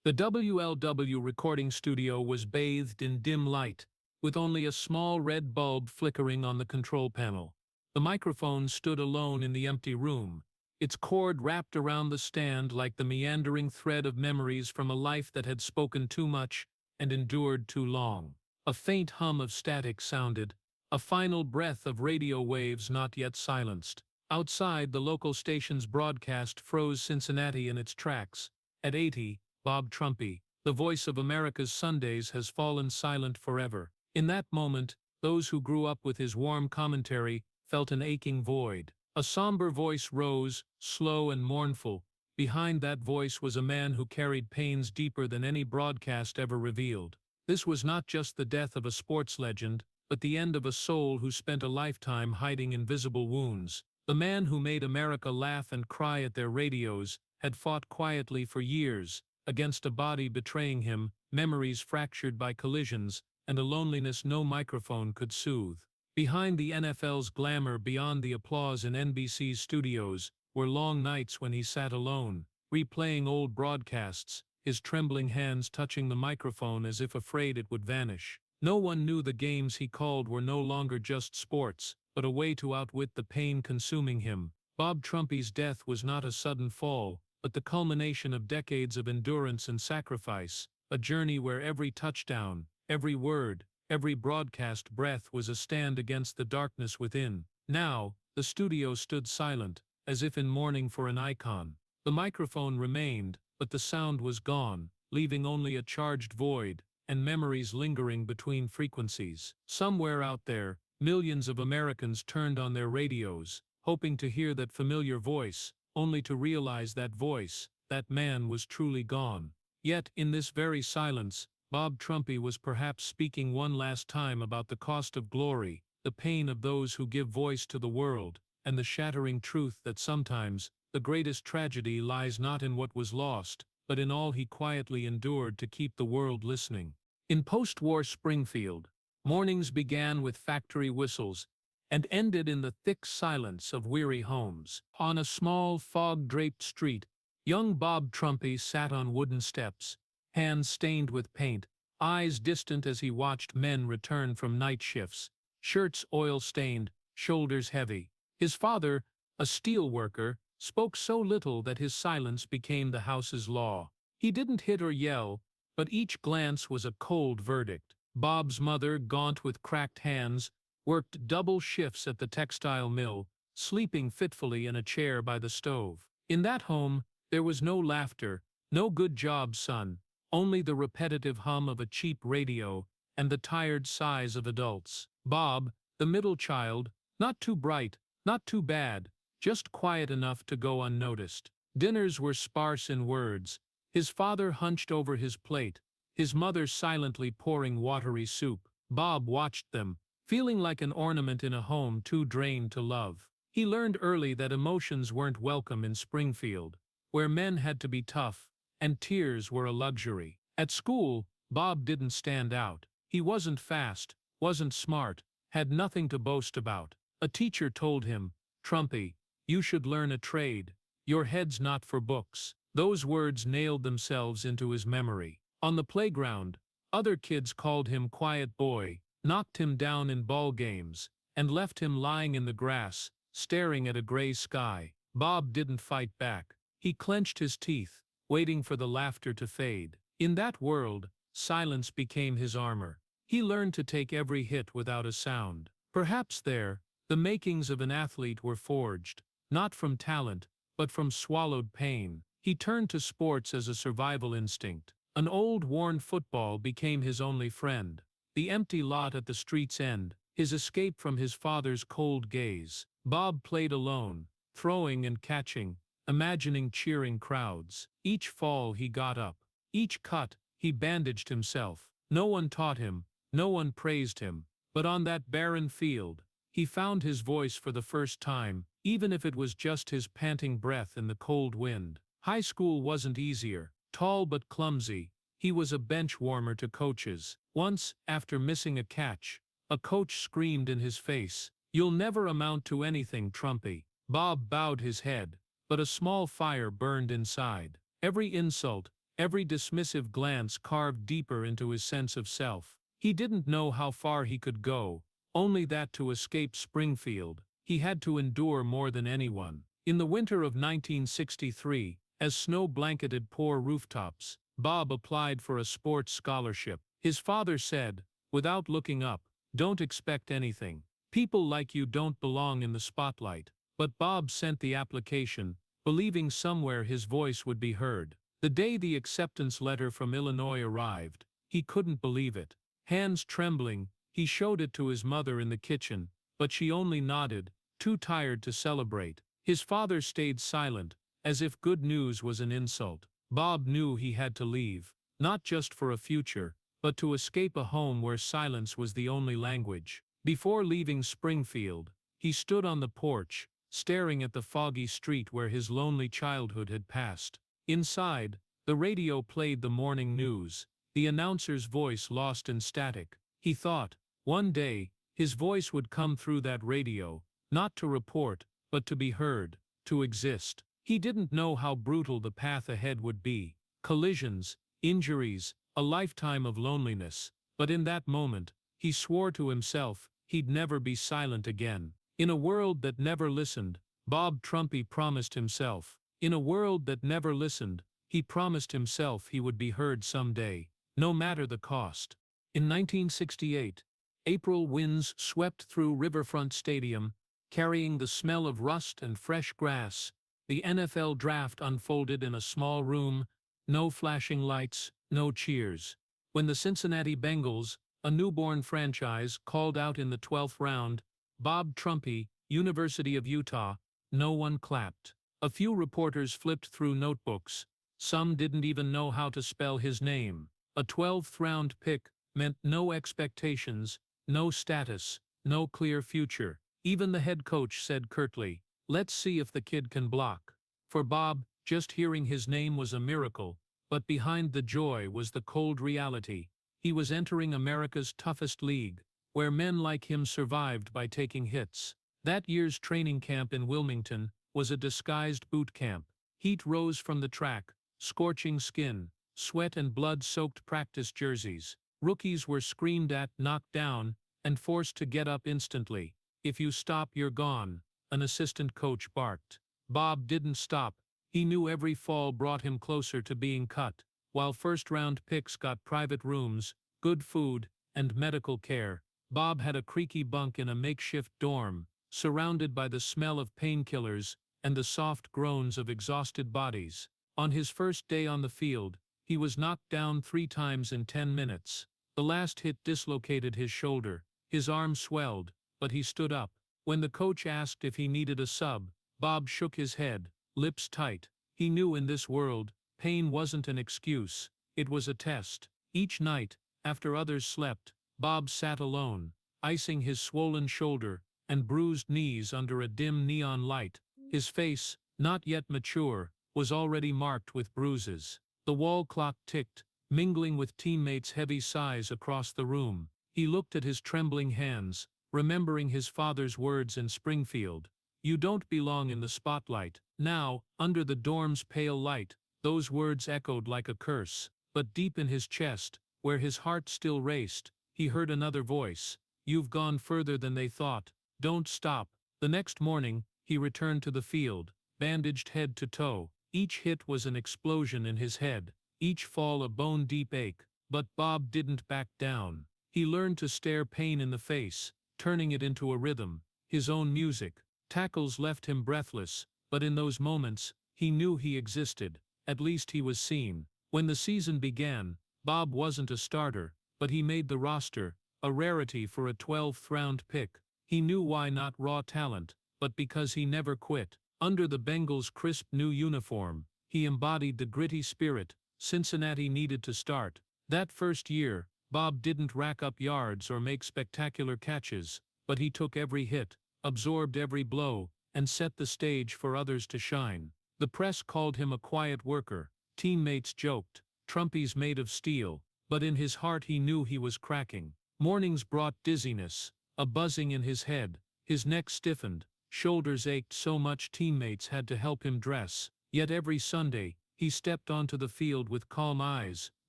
The WLW recording studio was bathed in dim light, with only a small red bulb flickering on the control panel. The microphone stood alone in the empty room, its cord wrapped around the stand like the meandering thread of memories from a life that had spoken too much and endured too long. A faint hum of static sounded, a final breath of radio waves not yet silenced. Outside, the local station's broadcast froze Cincinnati in its tracks. At 80, Bob Trumpy, the voice of America's Sundays, has fallen silent forever. In that moment, those who grew up with his warm commentary felt an aching void. A somber voice rose, slow and mournful. Behind that voice was a man who carried pains deeper than any broadcast ever revealed. This was not just the death of a sports legend, but the end of a soul who spent a lifetime hiding invisible wounds. The man who made America laugh and cry at their radios had fought quietly for years, against a body betraying him, memories fractured by collisions, and a loneliness no microphone could soothe. Behind the NFL's glamour, beyond the applause in NBC's studios, were long nights when he sat alone, replaying old broadcasts, his trembling hands touching the microphone as if afraid it would vanish. No one knew the games he called were no longer just sports, but a way to outwit the pain consuming him. Bob Trumpy's death was not a sudden fall, but the culmination of decades of endurance and sacrifice, a journey where every touchdown, every word, every broadcast breath was a stand against the darkness within. Now, the studio stood silent, as if in mourning for an icon. The microphone remained, but the sound was gone, leaving only a charged void, and memories lingering between frequencies. Somewhere out there, millions of Americans turned on their radios, hoping to hear that familiar voice, only to realize that voice, that man, was truly gone. Yet, in this very silence, Bob Trumpy was perhaps speaking one last time about the cost of glory, the pain of those who give voice to the world, and the shattering truth that sometimes, the greatest tragedy lies not in what was lost, but in all he quietly endured to keep the world listening. In post-war Springfield, mornings began with factory whistles, and ended in the thick silence of weary homes. On a small, fog-draped street, young Bob Trumpy sat on wooden steps, hands stained with paint, eyes distant as he watched men return from night shifts, shirts oil-stained, shoulders heavy. His father, a steel worker, spoke so little that his silence became the house's law. He didn't hit or yell, but each glance was a cold verdict. Bob's mother, gaunt with cracked hands, worked double shifts at the textile mill, sleeping fitfully in a chair by the stove. In that home, there was no laughter, no "good job, son," only the repetitive hum of a cheap radio and the tired sighs of adults. Bob, the middle child, not too bright, not too bad, just quiet enough to go unnoticed. Dinners were sparse in words, his father hunched over his plate, his mother silently pouring watery soup. Bob watched them, feeling like an ornament in a home too drained to love. He learned early that emotions weren't welcome in Springfield, where men had to be tough, and tears were a luxury. At school, Bob didn't stand out. He wasn't fast, wasn't smart, had nothing to boast about. A teacher told him, "Trumpy, you should learn a trade. Your head's not for books." Those words nailed themselves into his memory. On the playground, other kids called him quiet boy, knocked him down in ball games, and left him lying in the grass, staring at a gray sky. Bob didn't fight back. He clenched his teeth, waiting for the laughter to fade. In that world, silence became his armor. He learned to take every hit without a sound. Perhaps there, the makings of an athlete were forged, not from talent, but from swallowed pain. He turned to sports as a survival instinct. An old, worn football became his only friend. The empty lot at the street's end, his escape from his father's cold gaze. Bob played alone, throwing and catching, imagining cheering crowds. Each fall he got up. Each cut, he bandaged himself. No one taught him, no one praised him. But on that barren field, he found his voice for the first time, even if it was just his panting breath in the cold wind. High school wasn't easier. Tall but clumsy, he was a bench warmer to coaches. Once, after missing a catch, a coach screamed in his face, "You'll never amount to anything, Trumpy." Bob bowed his head, but a small fire burned inside. Every insult, Every dismissive glance carved deeper into his sense of self. He didn't know how far he could go, only that to escape Springfield, he had to endure more than anyone. In the winter of 1963, as snow blanketed poor rooftops, Bob applied for a sports scholarship. His father said, without looking up, "Don't expect anything. People like you don't belong in the spotlight." But Bob sent the application, believing somewhere his voice would be heard. The day the acceptance letter from Illinois arrived, he couldn't believe it. Hands trembling, he showed it to his mother in the kitchen, but she only nodded, too tired to celebrate. His father stayed silent, as if good news was an insult. Bob knew he had to leave, not just for a future, but to escape a home where silence was the only language. Before leaving Springfield, he stood on the porch, staring at the foggy street where his lonely childhood had passed. Inside, the radio played the morning news, the announcer's voice lost in static. He thought, one day, his voice would come through that radio, not to report, but to be heard, to exist. He didn't know how brutal the path ahead would be. Collisions, injuries, a lifetime of loneliness. But in that moment, he swore to himself he'd never be silent again. In a world that never listened, Bob Trumpy promised himself. In a world that never listened, he promised himself he would be heard someday, no matter the cost. In 1968, April winds swept through Riverfront Stadium, carrying the smell of rust and fresh grass. The NFL draft unfolded in a small room, no flashing lights, no cheers. When the Cincinnati Bengals, a newborn franchise, called out in the 12th round, Bob Trumpy, University of Utah, no one clapped. A few reporters flipped through notebooks. Some didn't even know how to spell his name. A 12th round pick meant no expectations, no status, no clear future. Even the head coach said curtly, "Let's see if the kid can block." For Bob, just hearing his name was a miracle, but behind the joy was the cold reality. He was entering America's toughest league, where men like him survived by taking hits. That year's training camp in Wilmington was a disguised boot camp. Heat rose from the track, scorching skin, sweat and blood-soaked practice jerseys. Rookies were screamed at, knocked down, and forced to get up instantly. "If you stop, you're gone," an assistant coach barked. Bob didn't stop. He knew every fall brought him closer to being cut. While first-round picks got private rooms, good food, and medical care, Bob had a creaky bunk in a makeshift dorm, surrounded by the smell of painkillers and the soft groans of exhausted bodies. On his first day on the field, he was knocked down 3 times in 10 minutes. The last hit dislocated his shoulder. His arm swelled, but he stood up. When the coach asked if he needed a sub, Bob shook his head, lips tight. He knew in this world, pain wasn't an excuse, it was a test. Each night, after others slept, Bob sat alone, icing his swollen shoulder and bruised knees under a dim neon light. His face, not yet mature, was already marked with bruises. The wall clock ticked, mingling with teammates' heavy sighs across the room. He looked at his trembling hands, remembering his father's words in Springfield. "You don't belong in the spotlight." Now, under the dorm's pale light, those words echoed like a curse. But deep in his chest, where his heart still raced, he heard another voice. "You've gone further than they thought. Don't stop." The next morning, he returned to the field, bandaged head to toe. Each hit was an explosion in his head, each fall a bone-deep ache. But Bob didn't back down. He learned to stare pain in the face, turning it into a rhythm, his own music. Tackles left him breathless, but in those moments, he knew he existed. At least he was seen. When the season began, Bob wasn't a starter, but he made the roster, a rarity for a 12th round pick. He knew why, not raw talent, but because he never quit. Under the Bengals' crisp new uniform, he embodied the gritty spirit Cincinnati needed to start. That first year, Bob didn't rack up yards or make spectacular catches, but he took every hit, absorbed every blow, and set the stage for others to shine. The press called him a quiet worker. Teammates joked, "Trumpy's made of steel," but in his heart he knew he was cracking. Mornings brought dizziness, a buzzing in his head. His neck stiffened, shoulders ached so much teammates had to help him dress. Yet every Sunday, He stepped onto the field with calm eyes,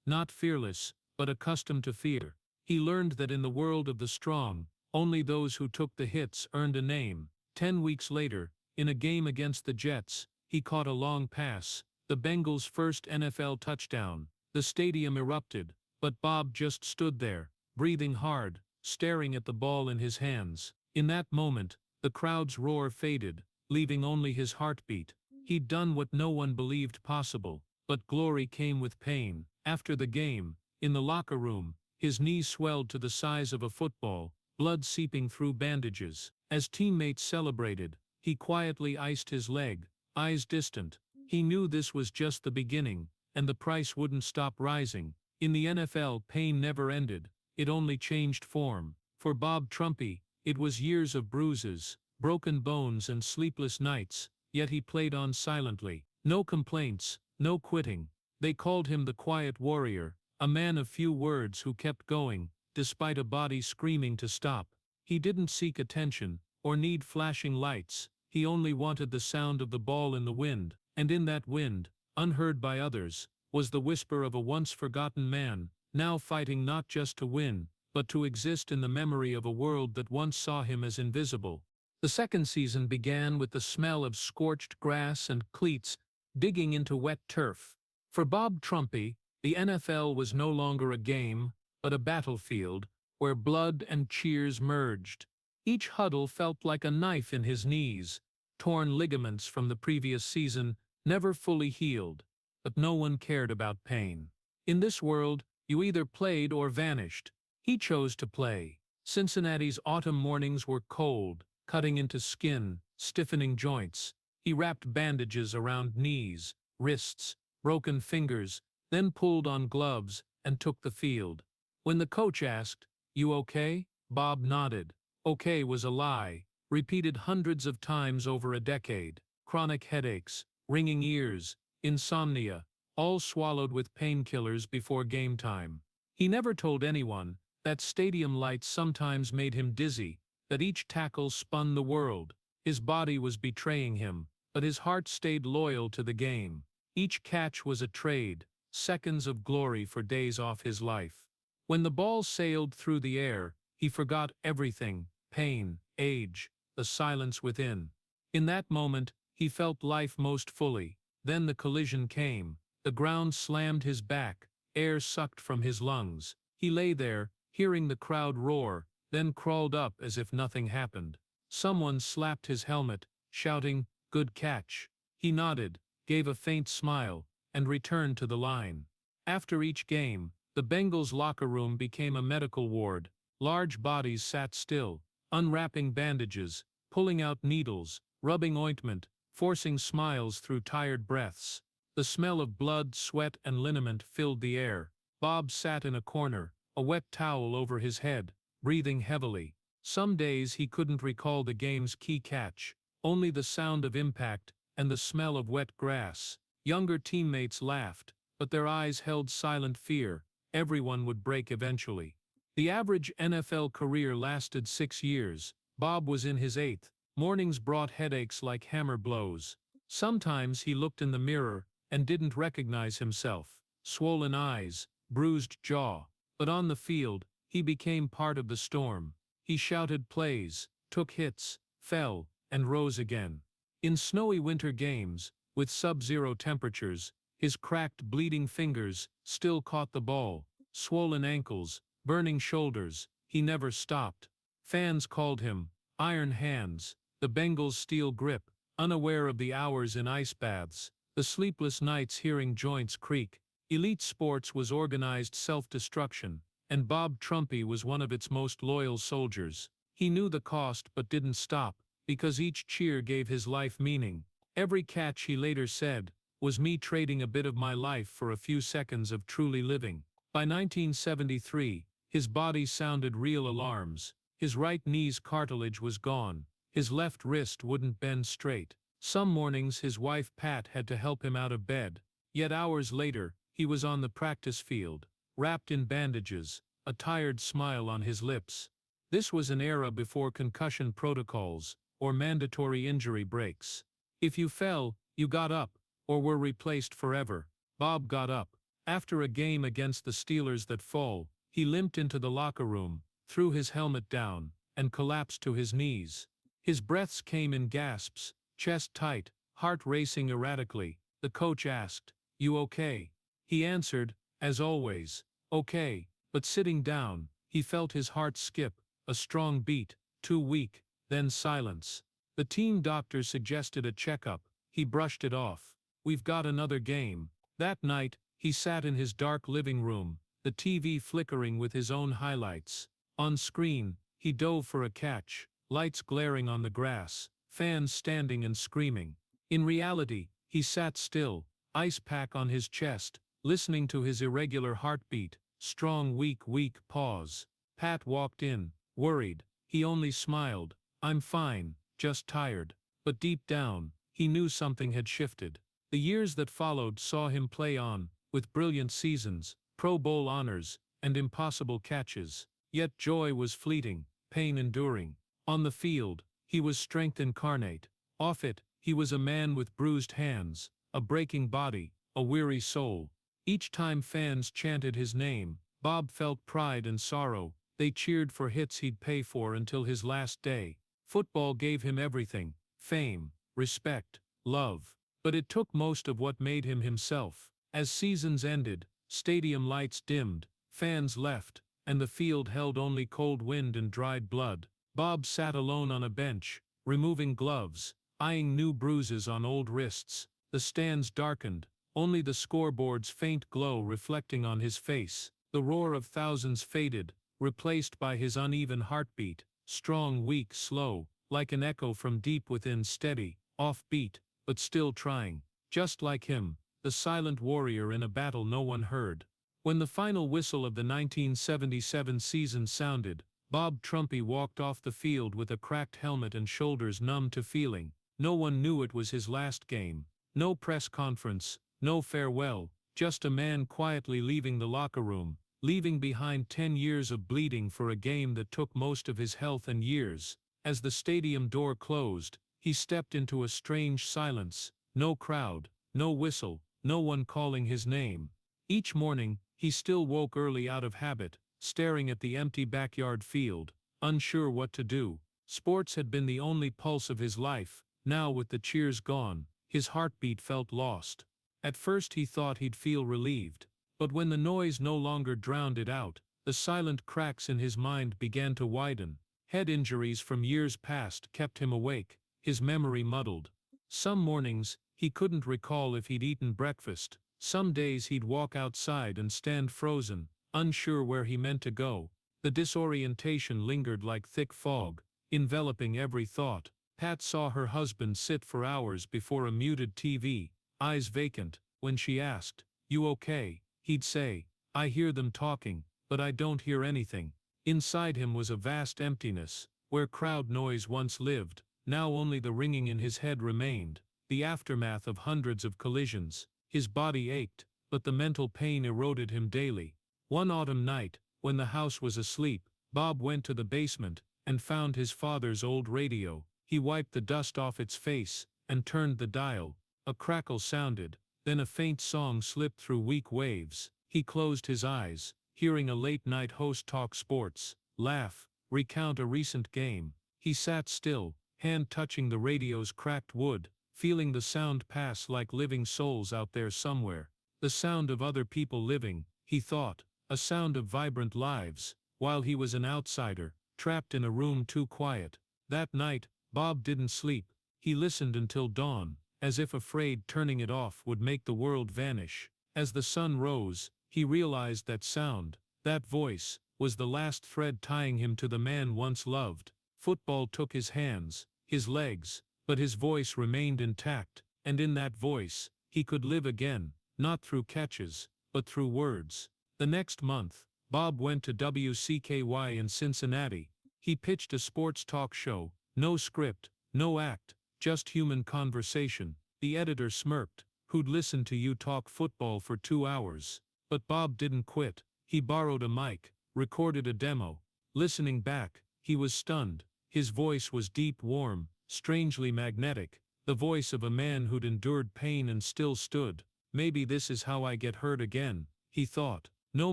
not fearless, but accustomed to fear. He learned that in the world of the strong, only those who took the hits earned a name. 10 weeks later, in a game against the Jets, he caught a long pass, the Bengals' first NFL touchdown. The stadium erupted, but Bob just stood there, breathing hard, staring at the ball in his hands. In that moment, the crowd's roar faded, leaving only his heartbeat. He'd done what no one believed possible, but glory came with pain. After the game, in the locker room, his knees swelled to the size of a football, blood seeping through bandages. As teammates celebrated, he quietly iced his leg, eyes distant. He knew this was just the beginning, and the price wouldn't stop rising. In the NFL, pain never ended, it only changed form. For Bob Trumpy, it was years of bruises, broken bones and sleepless nights, yet he played on silently. No complaints, no quitting. They called him the quiet warrior, a man of few words who kept going, despite a body screaming to stop. He didn't seek attention, or need flashing lights, he only wanted the sound of the ball in the wind, and in that wind, unheard by others, was the whisper of a once-forgotten man, now fighting not just to win, but to exist in the memory of a world that once saw him as invisible. The second season began with the smell of scorched grass and cleats digging into wet turf. For Bob Trumpy, the NFL was no longer a game, but a battlefield, where blood and cheers merged. Each huddle felt like a knife in his knees, torn ligaments from the previous season, never fully healed. But no one cared about pain. In this world, you either played or vanished. He chose to play. Cincinnati's autumn mornings were cold, cutting into skin, stiffening joints. He wrapped bandages around knees, wrists, broken fingers, then pulled on gloves and took the field. When the coach asked, "You okay?" Bob nodded. Okay was a lie, repeated hundreds of times over a decade. Chronic headaches, ringing ears, insomnia, all swallowed with painkillers before game time. He never told anyone that stadium lights sometimes made him dizzy, that each tackle spun the world. His body was betraying him, but his heart stayed loyal to the game. Each catch was a trade, seconds of glory for days off his life. When the ball sailed through the air, he forgot everything, pain, age, the silence within. In that moment, he felt life most fully. Then the collision came. The ground slammed his back, air sucked from his lungs. He lay there, hearing the crowd roar, then crawled up as if nothing happened. Someone slapped his helmet, shouting, "Good catch." He nodded, gave a faint smile, and returned to the line. After each game, the Bengals' locker room became a medical ward. Large bodies sat still, unwrapping bandages, pulling out needles, rubbing ointment, forcing smiles through tired breaths. The smell of blood, sweat, and liniment filled the air. Bob sat in a corner, a wet towel over his head, breathing heavily. Some days he couldn't recall the game's key catch, only the sound of impact and the smell of wet grass. Younger teammates laughed, but their eyes held silent fear. Everyone would break eventually. The average NFL career lasted 6 years. Bob was in his 8th. Mornings brought headaches like hammer blows. Sometimes he looked in the mirror and didn't recognize himself. Swollen eyes, bruised jaw. But on the field, he became part of the storm. He shouted plays, took hits, fell, and rose again. In snowy winter games, with sub-zero temperatures, his cracked, bleeding fingers still caught the ball. Swollen ankles, burning shoulders, he never stopped. Fans called him Iron Hands, the Bengals' steel grip, unaware of the hours in ice baths, the sleepless nights hearing joints creak. Elite sports was organized self-destruction, and Bob Trumpy was one of its most loyal soldiers. He knew the cost but didn't stop, because each cheer gave his life meaning. Every catch, he later said, was me trading a bit of my life for a few seconds of truly living. By 1973, his body sounded real alarms. His right knee's cartilage was gone. His left wrist wouldn't bend straight. Some mornings his wife Pat had to help him out of bed. Yet hours later, he was on the practice field, wrapped in bandages, a tired smile on his lips. This was an era before concussion protocols or mandatory injury breaks. If you fell, you got up, or were replaced forever. Bob got up. After a game against the Steelers that fall, he limped into the locker room, threw his helmet down, and collapsed to his knees. His breaths came in gasps, chest tight, heart racing erratically. The coach asked, "You okay?" He answered, as always, "Okay," but sitting down, he felt his heart skip, a strong beat, too weak, then silence. The team doctor suggested a checkup. He brushed it off. "We've got another game." That night, he sat in his dark living room, the TV flickering with his own highlights. On screen, he dove for a catch, lights glaring on the grass, fans standing and screaming. In reality, he sat still, ice pack on his chest, listening to his irregular heartbeat, strong weak pause. Pat walked in, worried. He only smiled. "I'm fine, just tired." But deep down, he knew something had shifted. The years that followed saw him play on, with brilliant seasons, Pro Bowl honors, and impossible catches. Yet joy was fleeting, pain enduring. On the field, he was strength incarnate. Off it, he was a man with bruised hands, a breaking body, a weary soul. Each time fans chanted his name, Bob felt pride and sorrow. They cheered for hits he'd pay for until his last day. Football gave him everything: fame, respect, love. But it took most of what made him himself. As seasons ended, stadium lights dimmed, fans left, and the field held only cold wind and dried blood. Bob sat alone on a bench, removing gloves, eyeing new bruises on old wrists. The stands darkened, only the scoreboard's faint glow reflecting on his face. The roar of thousands faded, replaced by his uneven heartbeat, strong, weak, slow, like an echo from deep within, steady, offbeat, but still trying. Just like him, the silent warrior in a battle no one heard. When the final whistle of the 1977 season sounded, Bob Trumpy walked off the field with a cracked helmet and shoulders numb to feeling. No one knew it was his last game. No press conference, no farewell, just a man quietly leaving the locker room, leaving behind 10 years of bleeding for a game that took most of his health and years. As the stadium door closed, he stepped into a strange silence. No crowd, no whistle, no one calling his name. Each morning, he still woke early out of habit, staring at the empty backyard field, unsure what to do. Sports had been the only pulse of his life. Now, with the cheers gone, his heartbeat felt lost. At first he thought he'd feel relieved, but when the noise no longer drowned it out, the silent cracks in his mind began to widen. Head injuries from years past kept him awake, his memory muddled. Some mornings, he couldn't recall if he'd eaten breakfast. Some days he'd walk outside and stand frozen, unsure where he meant to go. The disorientation lingered like thick fog, enveloping every thought. Pat saw her husband sit for hours before a muted TV, eyes vacant. When she asked, "You okay?" he'd say, "I hear them talking, but I don't hear anything." Inside him was a vast emptiness. Where crowd noise once lived, now only the ringing in his head remained, the aftermath of hundreds of collisions. His body ached, but the mental pain eroded him daily. One autumn night, when the house was asleep, Bob went to the basement and found his father's old radio. He wiped the dust off its face and turned the dial. A crackle sounded, then a faint song slipped through weak waves. He closed his eyes, hearing a late-night host talk sports, laugh, recount a recent game. He sat still, hand touching the radio's cracked wood, feeling the sound pass like living souls out there somewhere. The sound of other people living, he thought, a sound of vibrant lives, while he was an outsider, trapped in a room too quiet. That night, Bob didn't sleep. He listened until dawn, as if afraid turning it off would make the world vanish. As the sun rose, he realized that sound, that voice, was the last thread tying him to the man once loved. Football took his hands, his legs, but his voice remained intact, and in that voice, he could live again, not through catches, but through words. The next month, Bob went to WCKY in Cincinnati. He pitched a sports talk show, no script, no act, just human conversation. The editor smirked. "Who'd listen to you talk football for 2 hours?" But Bob didn't quit. He borrowed a mic, recorded a demo. Listening back, he was stunned. His voice was deep, warm, strangely magnetic. the voice of a man who'd endured pain and still stood. Maybe this is how I get hurt again, he thought. No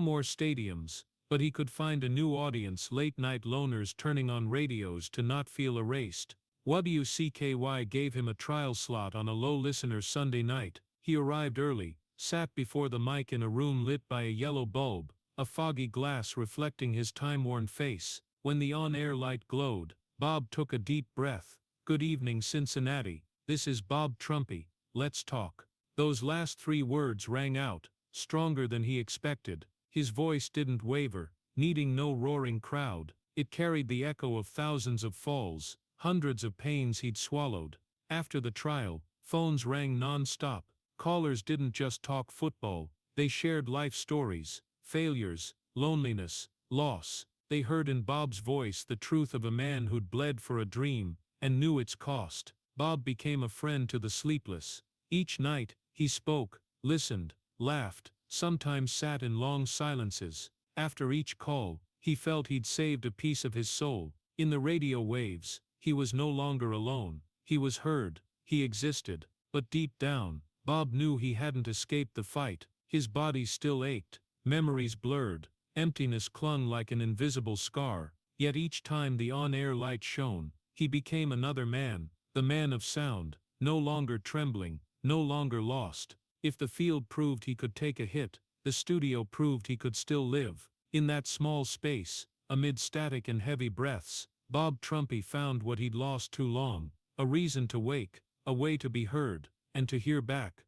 more stadiums, but he could find a new audience, late-night loners turning on radios to not feel erased. WCKY gave him a trial slot on a low-listener Sunday night. He arrived early, sat before the mic in a room lit by a yellow bulb, a foggy glass reflecting his time-worn face. When the on-air light glowed, Bob took a deep breath. "Good evening, Cincinnati. This is Bob Trumpy. Let's talk." Those last 3 words rang out, stronger than he expected. His voice didn't waver, needing no roaring crowd. It carried the echo of thousands of falls, hundreds of pains he'd swallowed. After the trial, phones rang non-stop. Callers didn't just talk football, they shared life stories, failures, loneliness, loss. They heard in Bob's voice the truth of a man who'd bled for a dream and knew its cost. Bob became a friend to the sleepless. Each night, he spoke, listened, laughed, sometimes sat in long silences. After each call, he felt he'd saved a piece of his soul. In the radio waves, he was no longer alone. He was heard, he existed. But deep down, Bob knew he hadn't escaped the fight. His body still ached, memories blurred, emptiness clung like an invisible scar. Yet each time the on-air light shone, he became another man, the man of sound, no longer trembling, no longer lost. If the field proved he could take a hit, the studio proved he could still live. In that small space, amid static and heavy breaths, Bob Trumpy found what he'd lost too long, a reason to wake, a way to be heard, and to hear back.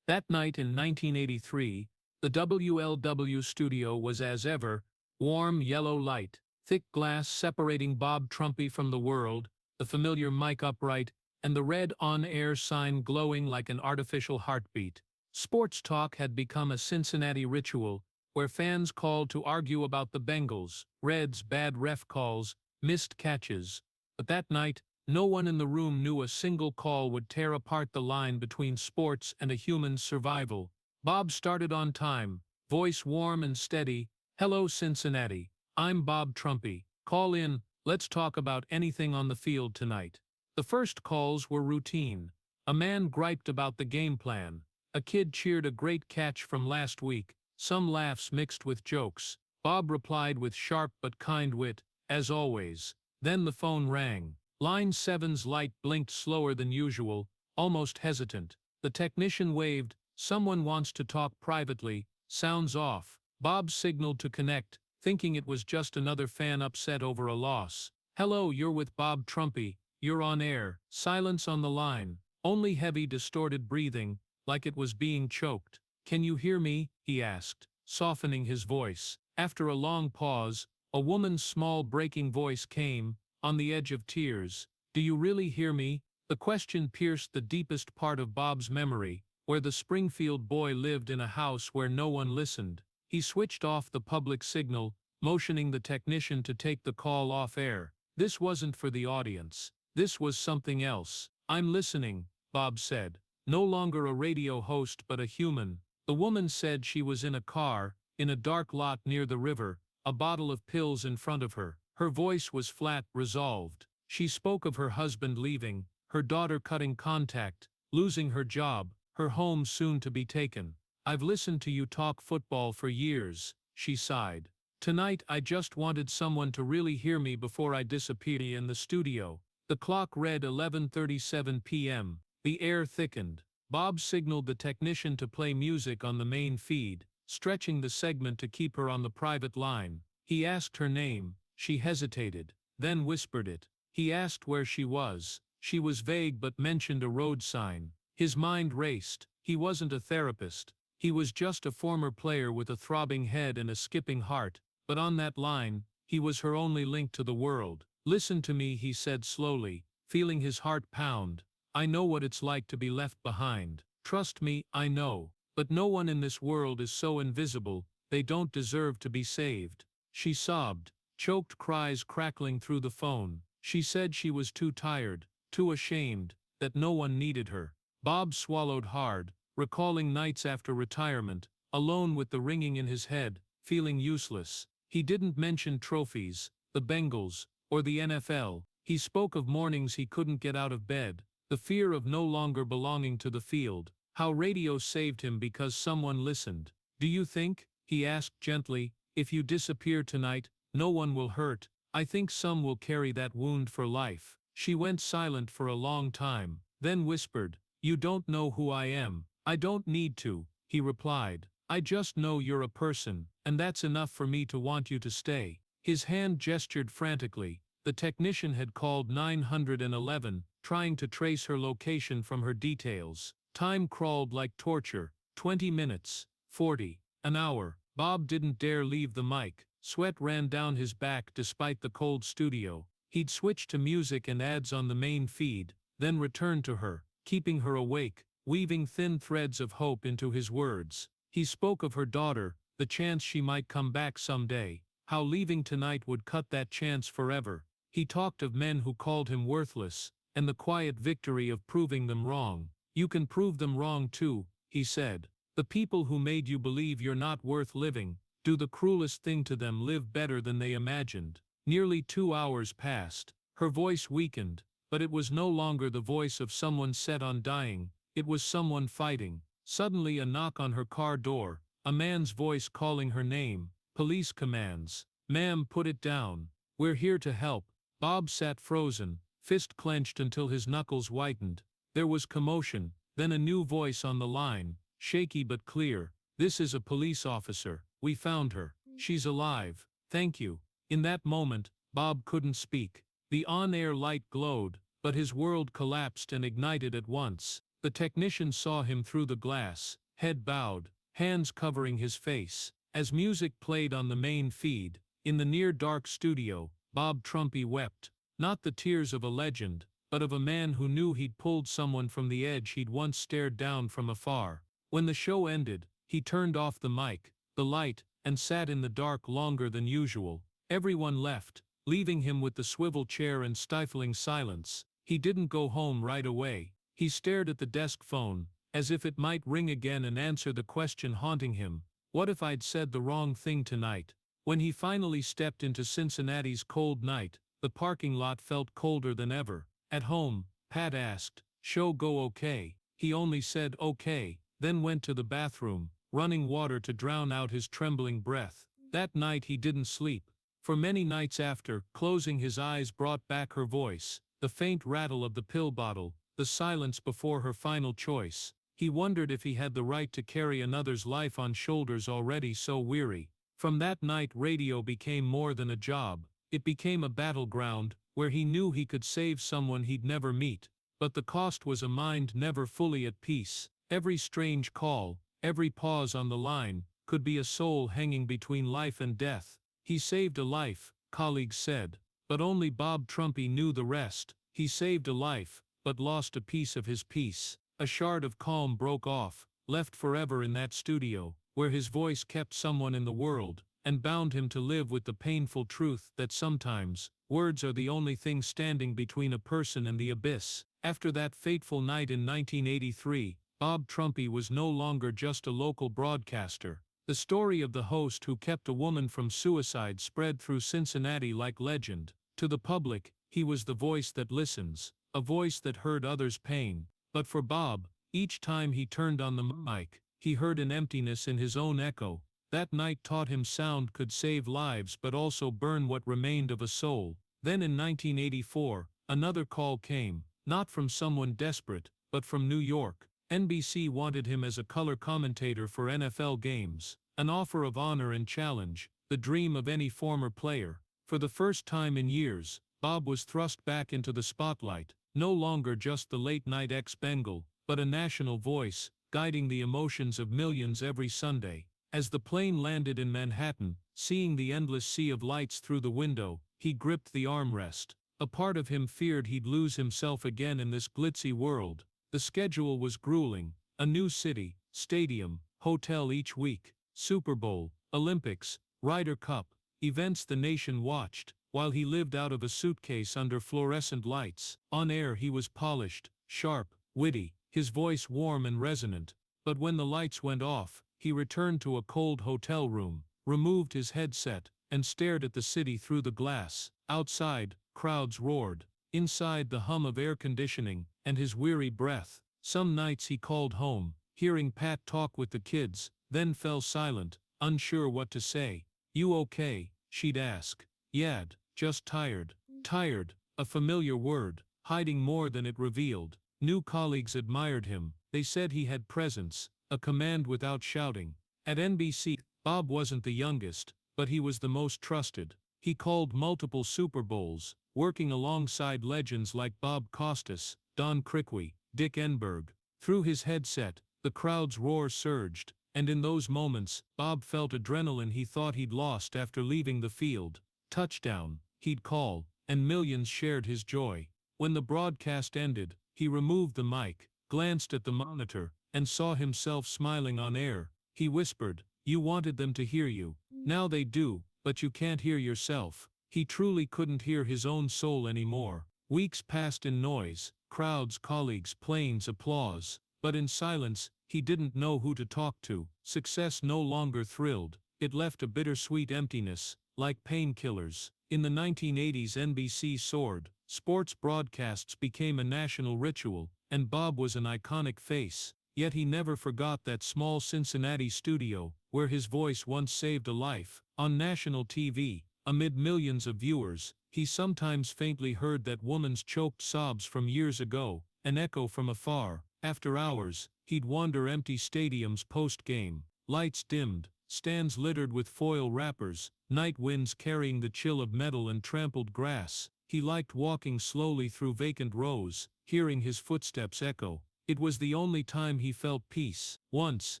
That night in 1983, the WLW studio was as ever, warm yellow light, thick glass separating Bob Trumpy from the world, the familiar mic upright, and the red on-air sign glowing like an artificial heartbeat. Sports talk had become a Cincinnati ritual, where fans called to argue about the Bengals, Reds' bad ref calls, missed catches. But that night, no one in the room knew a single call would tear apart the line between sports and a human's survival. Bob started on time, voice warm and steady. "Hello, Cincinnati. I'm Bob Trumpy. Call in, let's talk about anything on the field tonight." The first calls were routine. A man griped about the game plan. A kid cheered a great catch from last week, some laughs mixed with jokes. Bob replied with sharp but kind wit, as always. Then the phone rang. Line 7's light blinked slower than usual, almost hesitant. The technician waved. "Someone wants to talk privately. Sounds off." Bob signaled to connect, thinking it was just another fan upset over a loss. "Hello, you're with Bob Trumpy. You're on air." Silence on the line. Only heavy, distorted breathing, like it was being choked. "Can you hear me?" he asked, softening his voice. After a long pause, a woman's small breaking voice came, on the edge of tears. "Do you really hear me?" The question pierced the deepest part of Bob's memory, where the Springfield boy lived in a house where no one listened. He switched off the public signal, motioning the technician to take the call off air. This wasn't for the audience. This was something else. "I'm listening," Bob said. No longer a radio host but a human. The woman said she was in a car, in a dark lot near the river, a bottle of pills in front of her. Her voice was flat, resolved. She spoke of her husband leaving, her daughter cutting contact, losing her job, her home soon to be taken. "I've listened to you talk football for years," she sighed. "Tonight I just wanted someone to really hear me before I disappear." In the studio, the clock read 11:37 p.m. The air thickened. Bob signaled the technician to play music on the main feed, stretching the segment to keep her on the private line. He asked her name. She hesitated, then whispered it. He asked where she was. She was vague but mentioned a road sign. His mind raced. He wasn't a therapist. He was just a former player with a throbbing head and a skipping heart. But on that line, he was her only link to the world. "Listen to me," he said slowly, feeling his heart pound. "I know what it's like to be left behind. Trust me, I know. But no one in this world is so invisible, they don't deserve to be saved." She sobbed, choked cries crackling through the phone. She said she was too tired, too ashamed, that no one needed her. Bob swallowed hard, recalling nights after retirement, alone with the ringing in his head, feeling useless. He didn't mention trophies, the Bengals, or the NFL. He spoke of mornings he couldn't get out of bed, The fear of no longer belonging to the field. How radio saved him because someone listened. Do you think, he asked gently, if you disappear tonight, no one will hurt? I think some will carry that wound for life. She went silent for a long time, then whispered, you don't know who I am. I don't need to, he replied. I just know you're a person, and that's enough for me to want you to stay. His hand gestured frantically. The technician had called 911, trying to trace her location from her details. Time crawled like torture. 20 minutes, 40, an hour. Bob didn't dare leave the mic. Sweat ran down his back despite the cold studio. He'd switch to music and ads on the main feed, then return to her, keeping her awake, weaving thin threads of hope into his words. He spoke of her daughter, the chance she might come back someday, how leaving tonight would cut that chance forever. He talked of men who called him worthless, and the quiet victory of proving them wrong. You can prove them wrong too, he said. The people who made you believe you're not worth living, do the cruelest thing to them, live better than they imagined. Nearly 2 hours passed. Her voice weakened, but it was no longer the voice of someone set on dying, it was someone fighting. Suddenly a knock on her car door, a man's voice calling her name, police commands. Ma'am, put it down. We're here to help. Bob sat frozen, fist clenched until his knuckles whitened. There was commotion, then a new voice on the line, shaky but clear. This is a police officer. We found her. She's alive. Thank you. In that moment, Bob couldn't speak. The on-air light glowed, but his world collapsed and ignited at once. The technician saw him through the glass, head bowed, hands covering his face. As music played on the main feed, in the near-dark studio, Bob Trumpy wept. Not the tears of a legend, but of a man who knew he'd pulled someone from the edge he'd once stared down from afar. When the show ended, he turned off the mic, the light, and sat in the dark longer than usual. Everyone left, leaving him with the swivel chair and stifling silence. He didn't go home right away. He stared at the desk phone, as if it might ring again and answer the question haunting him. What if I'd said the wrong thing tonight? When he finally stepped into Cincinnati's cold night, the parking lot felt colder than ever. At home, Pat asked, "Show go okay?" He only said okay, then went to the bathroom, running water to drown out his trembling breath. That night he didn't sleep. For many nights after, closing his eyes brought back her voice, the faint rattle of the pill bottle, the silence before her final choice. He wondered if he had the right to carry another's life on shoulders already so weary. From that night radio became more than a job. It became a battleground, where he knew he could save someone he'd never meet. But the cost was a mind never fully at peace. Every strange call, every pause on the line, could be a soul hanging between life and death. He saved a life, colleagues said. But only Bob Trumpy knew the rest. He saved a life, but lost a piece of his peace. A shard of calm broke off, left forever in that studio, where his voice kept someone in the world, and bound him to live with the painful truth that sometimes, words are the only thing standing between a person and the abyss. After that fateful night in 1983, Bob Trumpy was no longer just a local broadcaster. The story of the host who kept a woman from suicide spread through Cincinnati like legend. To the public, he was the voice that listens, a voice that heard others' pain. But for Bob, each time he turned on the mic, he heard an emptiness in his own echo. That night taught him sound could save lives but also burn what remained of a soul. Then in 1984, another call came, not from someone desperate, but from New York. NBC wanted him as a color commentator for NFL games, an offer of honor and challenge, the dream of any former player. For the first time in years, Bob was thrust back into the spotlight, no longer just the late-night ex-Bengal, but a national voice, guiding the emotions of millions every Sunday. As the plane landed in Manhattan, seeing the endless sea of lights through the window, he gripped the armrest. A part of him feared he'd lose himself again in this glitzy world. The schedule was grueling, a new city, stadium, hotel each week, Super Bowl, Olympics, Ryder Cup, events the nation watched, while he lived out of a suitcase under fluorescent lights. On air he was polished, sharp, witty, his voice warm and resonant. But when the lights went off, he returned to a cold hotel room, removed his headset, and stared at the city through the glass. Outside, crowds roared. Inside, the hum of air conditioning, and his weary breath. Some nights he called home, hearing Pat talk with the kids, then fell silent, unsure what to say. "You okay?" she'd ask. "Yad, just tired." Tired, a familiar word, hiding more than it revealed. New colleagues admired him. They said he had presence, a command without shouting. At NBC, Bob wasn't the youngest, but he was the most trusted. He called multiple Super Bowls, working alongside legends like Bob Costas, Don Criqui, Dick Enberg. Through his headset, the crowd's roar surged, and in those moments, Bob felt adrenaline he thought he'd lost after leaving the field. "Touchdown," he'd call, and millions shared his joy. When the broadcast ended, he removed the mic, glanced at the monitor, and saw himself smiling on air. He whispered, "You wanted them to hear you. Now they do, but you can't hear yourself." He truly couldn't hear his own soul anymore. Weeks passed in noise, crowds, colleagues, planes, applause. But in silence, he didn't know who to talk to. Success no longer thrilled. It left a bittersweet emptiness, like painkillers. In the 1980s, NBC soared. Sports broadcasts became a national ritual, and Bob was an iconic face. Yet he never forgot that small Cincinnati studio, where his voice once saved a life. On national TV, amid millions of viewers, he sometimes faintly heard that woman's choked sobs from years ago, an echo from afar. After hours, he'd wander empty stadiums post-game, lights dimmed, stands littered with foil wrappers, night winds carrying the chill of metal and trampled grass. He liked walking slowly through vacant rows, hearing his footsteps echo. It was the only time he felt peace. Once,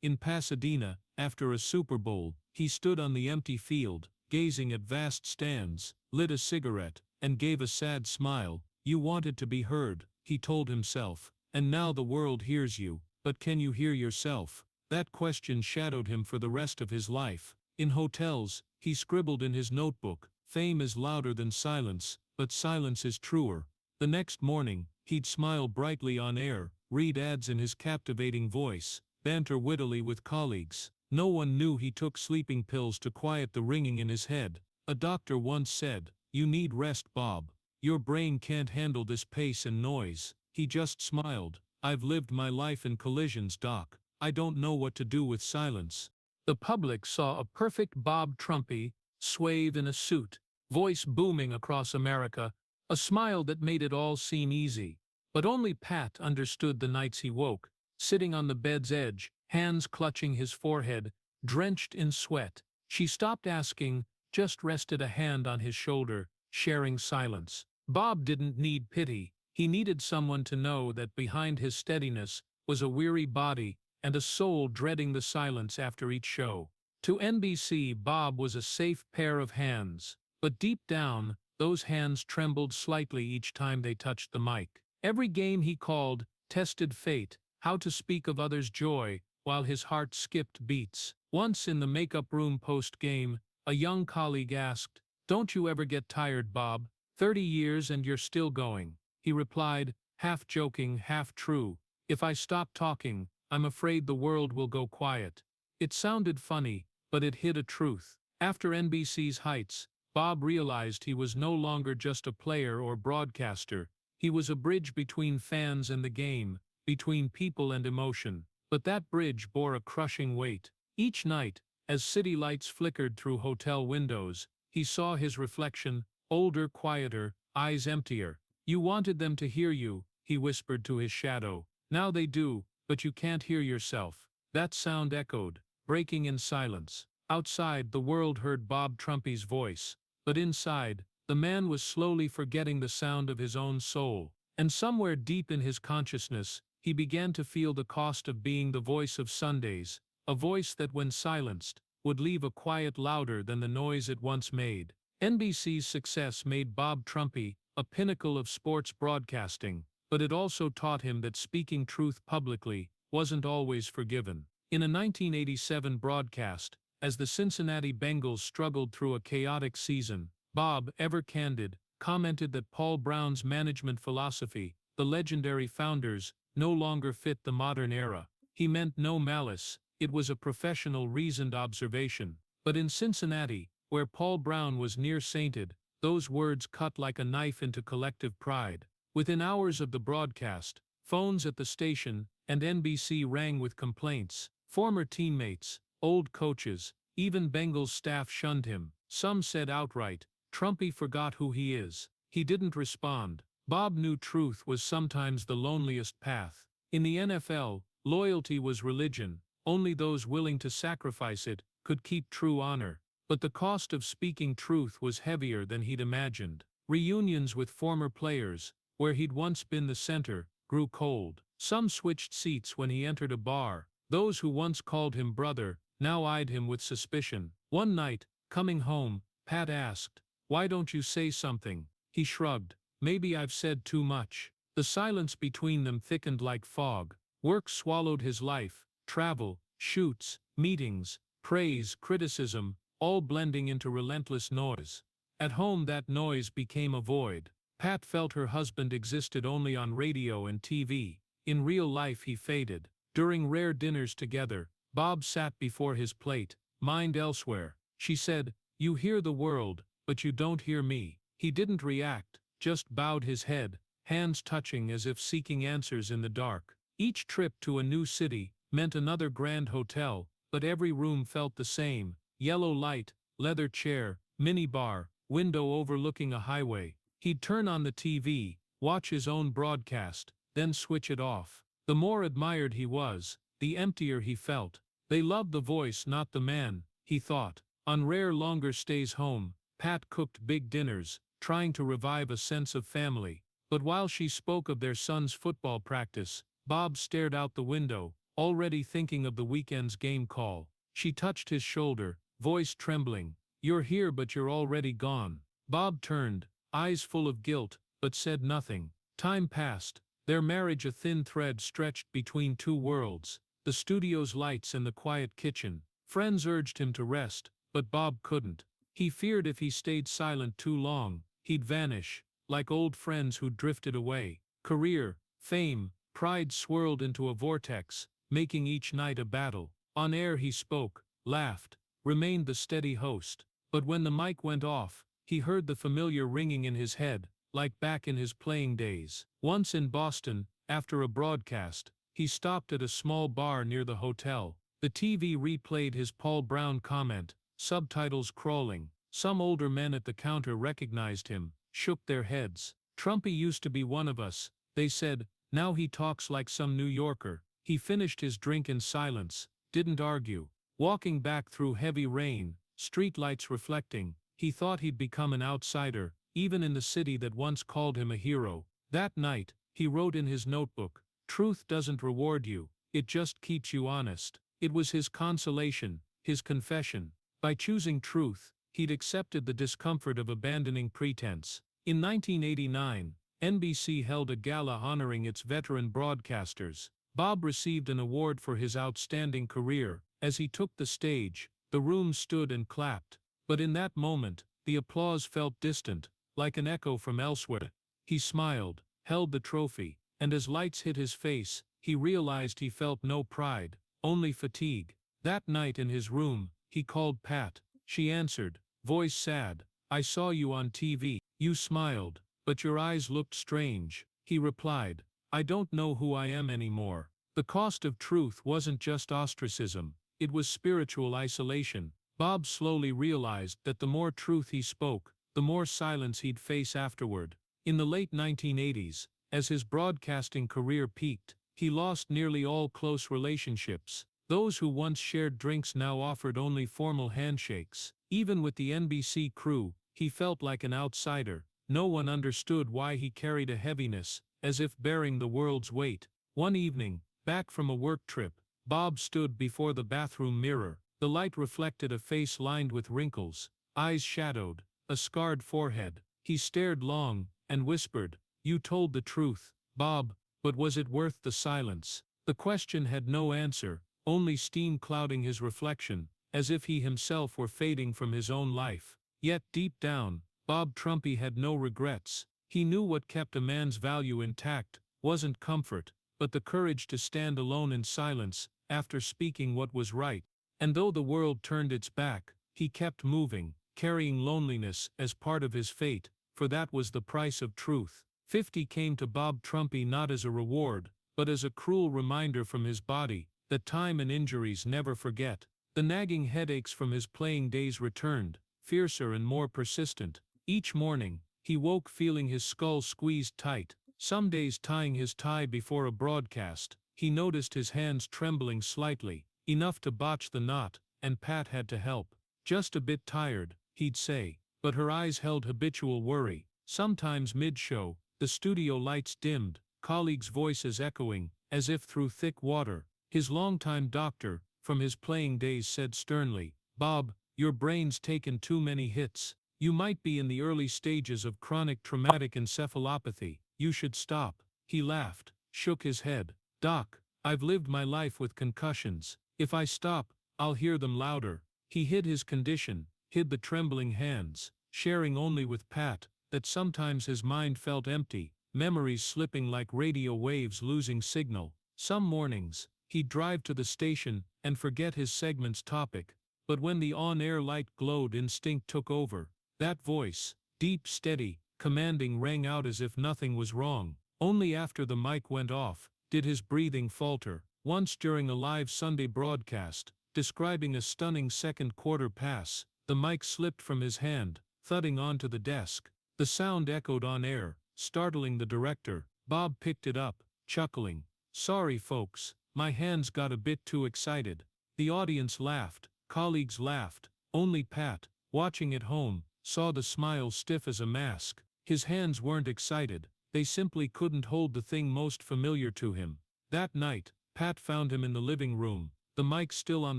in Pasadena, after a Super Bowl, he stood on the empty field, gazing at vast stands, lit a cigarette, and gave a sad smile. "You wanted to be heard," he told himself, "and now the world hears you, but can you hear yourself?" That question shadowed him for the rest of his life. In hotels, he scribbled in his notebook, "Fame is louder than silence, but silence is truer." The next morning, he'd smile brightly on air, read ads in his captivating voice, banter wittily with colleagues. No one knew he took sleeping pills to quiet the ringing in his head. A doctor once said, "You need rest, Bob. Your brain can't handle this pace and noise." He just smiled. "I've lived my life in collisions, Doc. I don't know what to do with silence." The public saw a perfect Bob Trumpy, suave in a suit, voice booming across America, a smile that made it all seem easy. But only Pat understood the nights he woke, sitting on the bed's edge, hands clutching his forehead, drenched in sweat. She stopped asking, just rested a hand on his shoulder, sharing silence. Bob didn't need pity. He needed someone to know that behind his steadiness was a weary body and a soul dreading the silence after each show. To NBC, Bob was a safe pair of hands. But deep down, those hands trembled slightly each time they touched the mic. Every game he called tested fate, how to speak of others' joy while his heart skipped beats. Once in the makeup room post-game, a young colleague asked, "Don't you ever get tired, Bob? 30 years and you're still going." He replied, half joking, half true, "If I stop talking, I'm afraid the world will go quiet." It sounded funny, but it hid a truth. After NBC's heights, Bob realized he was no longer just a player or broadcaster. He was a bridge between fans and the game, between people and emotion. But that bridge bore a crushing weight. Each night, as city lights flickered through hotel windows, he saw his reflection, older, quieter, eyes emptier. "You wanted them to hear you," he whispered to his shadow. "Now they do, but you can't hear yourself." That sound echoed, breaking in silence. Outside, the world heard Bob Trumpy's voice, but inside, the man was slowly forgetting the sound of his own soul. And somewhere deep in his consciousness, he began to feel the cost of being the voice of Sundays, a voice that, when silenced, would leave a quiet louder than the noise it once made. NBC's success made Bob Trumpy a pinnacle of sports broadcasting, but it also taught him that speaking truth publicly wasn't always forgiven. In a 1987 broadcast, as the Cincinnati Bengals struggled through a chaotic season, Bob, ever candid, commented that Paul Brown's management philosophy, the legendary founders, no longer fit the modern era. He meant no malice, it was a professional, reasoned observation. But in Cincinnati, where Paul Brown was near-sainted, those words cut like a knife into collective pride. Within hours of the broadcast, Phones at the station and NBC rang with complaints. Former teammates, old coaches, even Bengals staff shunned him. Some said outright, "Trumpy forgot who he is." He didn't respond. Bob knew truth was sometimes the loneliest path. In the NFL, loyalty was religion. Only those willing to sacrifice it could keep true honor. But the cost of speaking truth was heavier than he'd imagined. Reunions with former players, where he'd once been the center, grew cold. Some switched seats when he entered a bar. Those who once called him brother now eyed him with suspicion. One night, coming home, Pat asked, "Why don't you say something?" He shrugged. "Maybe I've said too much." The silence between them thickened like fog. Work swallowed his life, travel, shoots, meetings, praise, criticism, all blending into relentless noise. At home that noise became a void. Pat felt her husband existed only on radio and TV. In real life he faded. During rare dinners together, Bob sat before his plate, mind elsewhere. She said, "You hear the world, but you don't hear me." He didn't react, just bowed his head, hands touching as if seeking answers in the dark. Each trip to a new city meant another grand hotel, but every room felt the same: yellow light, leather chair, minibar, window overlooking a highway. He'd turn on the TV, watch his own broadcast, then switch it off. The more admired he was, the emptier he felt. They loved the voice, not the man, he thought. On rare longer stays home, Pat cooked big dinners, trying to revive a sense of family. But while she spoke of their son's football practice, Bob stared out the window, already thinking of the weekend's game call. She touched his shoulder, voice trembling. "You're here but you're already gone." Bob turned, eyes full of guilt, but said nothing. Time passed, their marriage a thin thread stretched between two worlds, the studio's lights and the quiet kitchen. Friends urged him to rest, but Bob couldn't. He feared if he stayed silent too long, he'd vanish, like old friends who'd drifted away. Career, fame, pride swirled into a vortex, making each night a battle. On air he spoke, laughed, remained the steady host. But when the mic went off, he heard the familiar ringing in his head, like back in his playing days. Once in Boston, after a broadcast, he stopped at a small bar near the hotel. The TV replayed his Paul Brown comment, subtitles crawling. Some older men at the counter recognized him, shook their heads. "Trumpy used to be one of us," they said. "Now he talks like some New Yorker." He finished his drink in silence, didn't argue. Walking back through heavy rain, streetlights reflecting, he thought he'd become an outsider, even in the city that once called him a hero. That night, he wrote in his notebook, "Truth doesn't reward you, it just keeps you honest." It was his consolation, his confession. By choosing truth, he'd accepted the discomfort of abandoning pretense. In 1989, NBC held a gala honoring its veteran broadcasters. Bob received an award for his outstanding career. As he took the stage, the room stood and clapped. But in that moment, the applause felt distant, like an echo from elsewhere. He smiled, held the trophy, and as lights hit his face, he realized he felt no pride, only fatigue. That night in his room, he called Pat. She answered, voice sad. "I saw you on TV. You smiled, but your eyes looked strange." He replied, "I don't know who I am anymore." The cost of truth wasn't just ostracism, it was spiritual isolation. Bob slowly realized that the more truth he spoke, the more silence he'd face afterward. In the late 1980s, as his broadcasting career peaked, he lost nearly all close relationships. Those who once shared drinks now offered only formal handshakes. Even with the NBC crew, he felt like an outsider. No one understood why he carried a heaviness, as if bearing the world's weight. One evening, back from a work trip, Bob stood before the bathroom mirror. The light reflected a face lined with wrinkles, eyes shadowed, a scarred forehead. He stared long, and whispered, "You told the truth, Bob, but was it worth the silence?" The question had no answer, only steam clouding his reflection, as if he himself were fading from his own life. Yet deep down, Bob Trumpy had no regrets. He knew what kept a man's value intact wasn't comfort, but the courage to stand alone in silence, after speaking what was right. And though the world turned its back, he kept moving, carrying loneliness as part of his fate, for that was the price of truth. 50 came to Bob Trumpy not as a reward, but as a cruel reminder from his body that time and injuries never forget. The nagging headaches from his playing days returned, fiercer and more persistent. Each morning, he woke feeling his skull squeezed tight. Some days tying his tie before a broadcast, he noticed his hands trembling slightly, enough to botch the knot, and Pat had to help. "Just a bit tired," he'd say, but her eyes held habitual worry. Sometimes mid-show, the studio lights dimmed, colleagues' voices echoing, as if through thick water. His longtime doctor, from his playing days, said sternly, "Bob, your brain's taken too many hits. You might be in the early stages of chronic traumatic encephalopathy. You should stop." He laughed, shook his head. "Doc, I've lived my life with concussions. If I stop, I'll hear them louder." He hid his condition, hid the trembling hands, sharing only with Pat that sometimes his mind felt empty, memories slipping like radio waves losing signal. Some mornings, he'd drive to the station and forget his segment's topic, but when the on-air light glowed, instinct took over. That voice, deep, steady, commanding, rang out as if nothing was wrong. Only after the mic went off did his breathing falter. Once during a live Sunday broadcast, describing a stunning second-quarter pass, the mic slipped from his hand, thudding onto the desk. The sound echoed on air, startling the director. Bob picked it up, chuckling. "Sorry folks, my hands got a bit too excited." The audience laughed, colleagues laughed. Only Pat, watching at home, saw the smile stiff as a mask. His hands weren't excited, they simply couldn't hold the thing most familiar to him. That night, Pat found him in the living room, the mic still on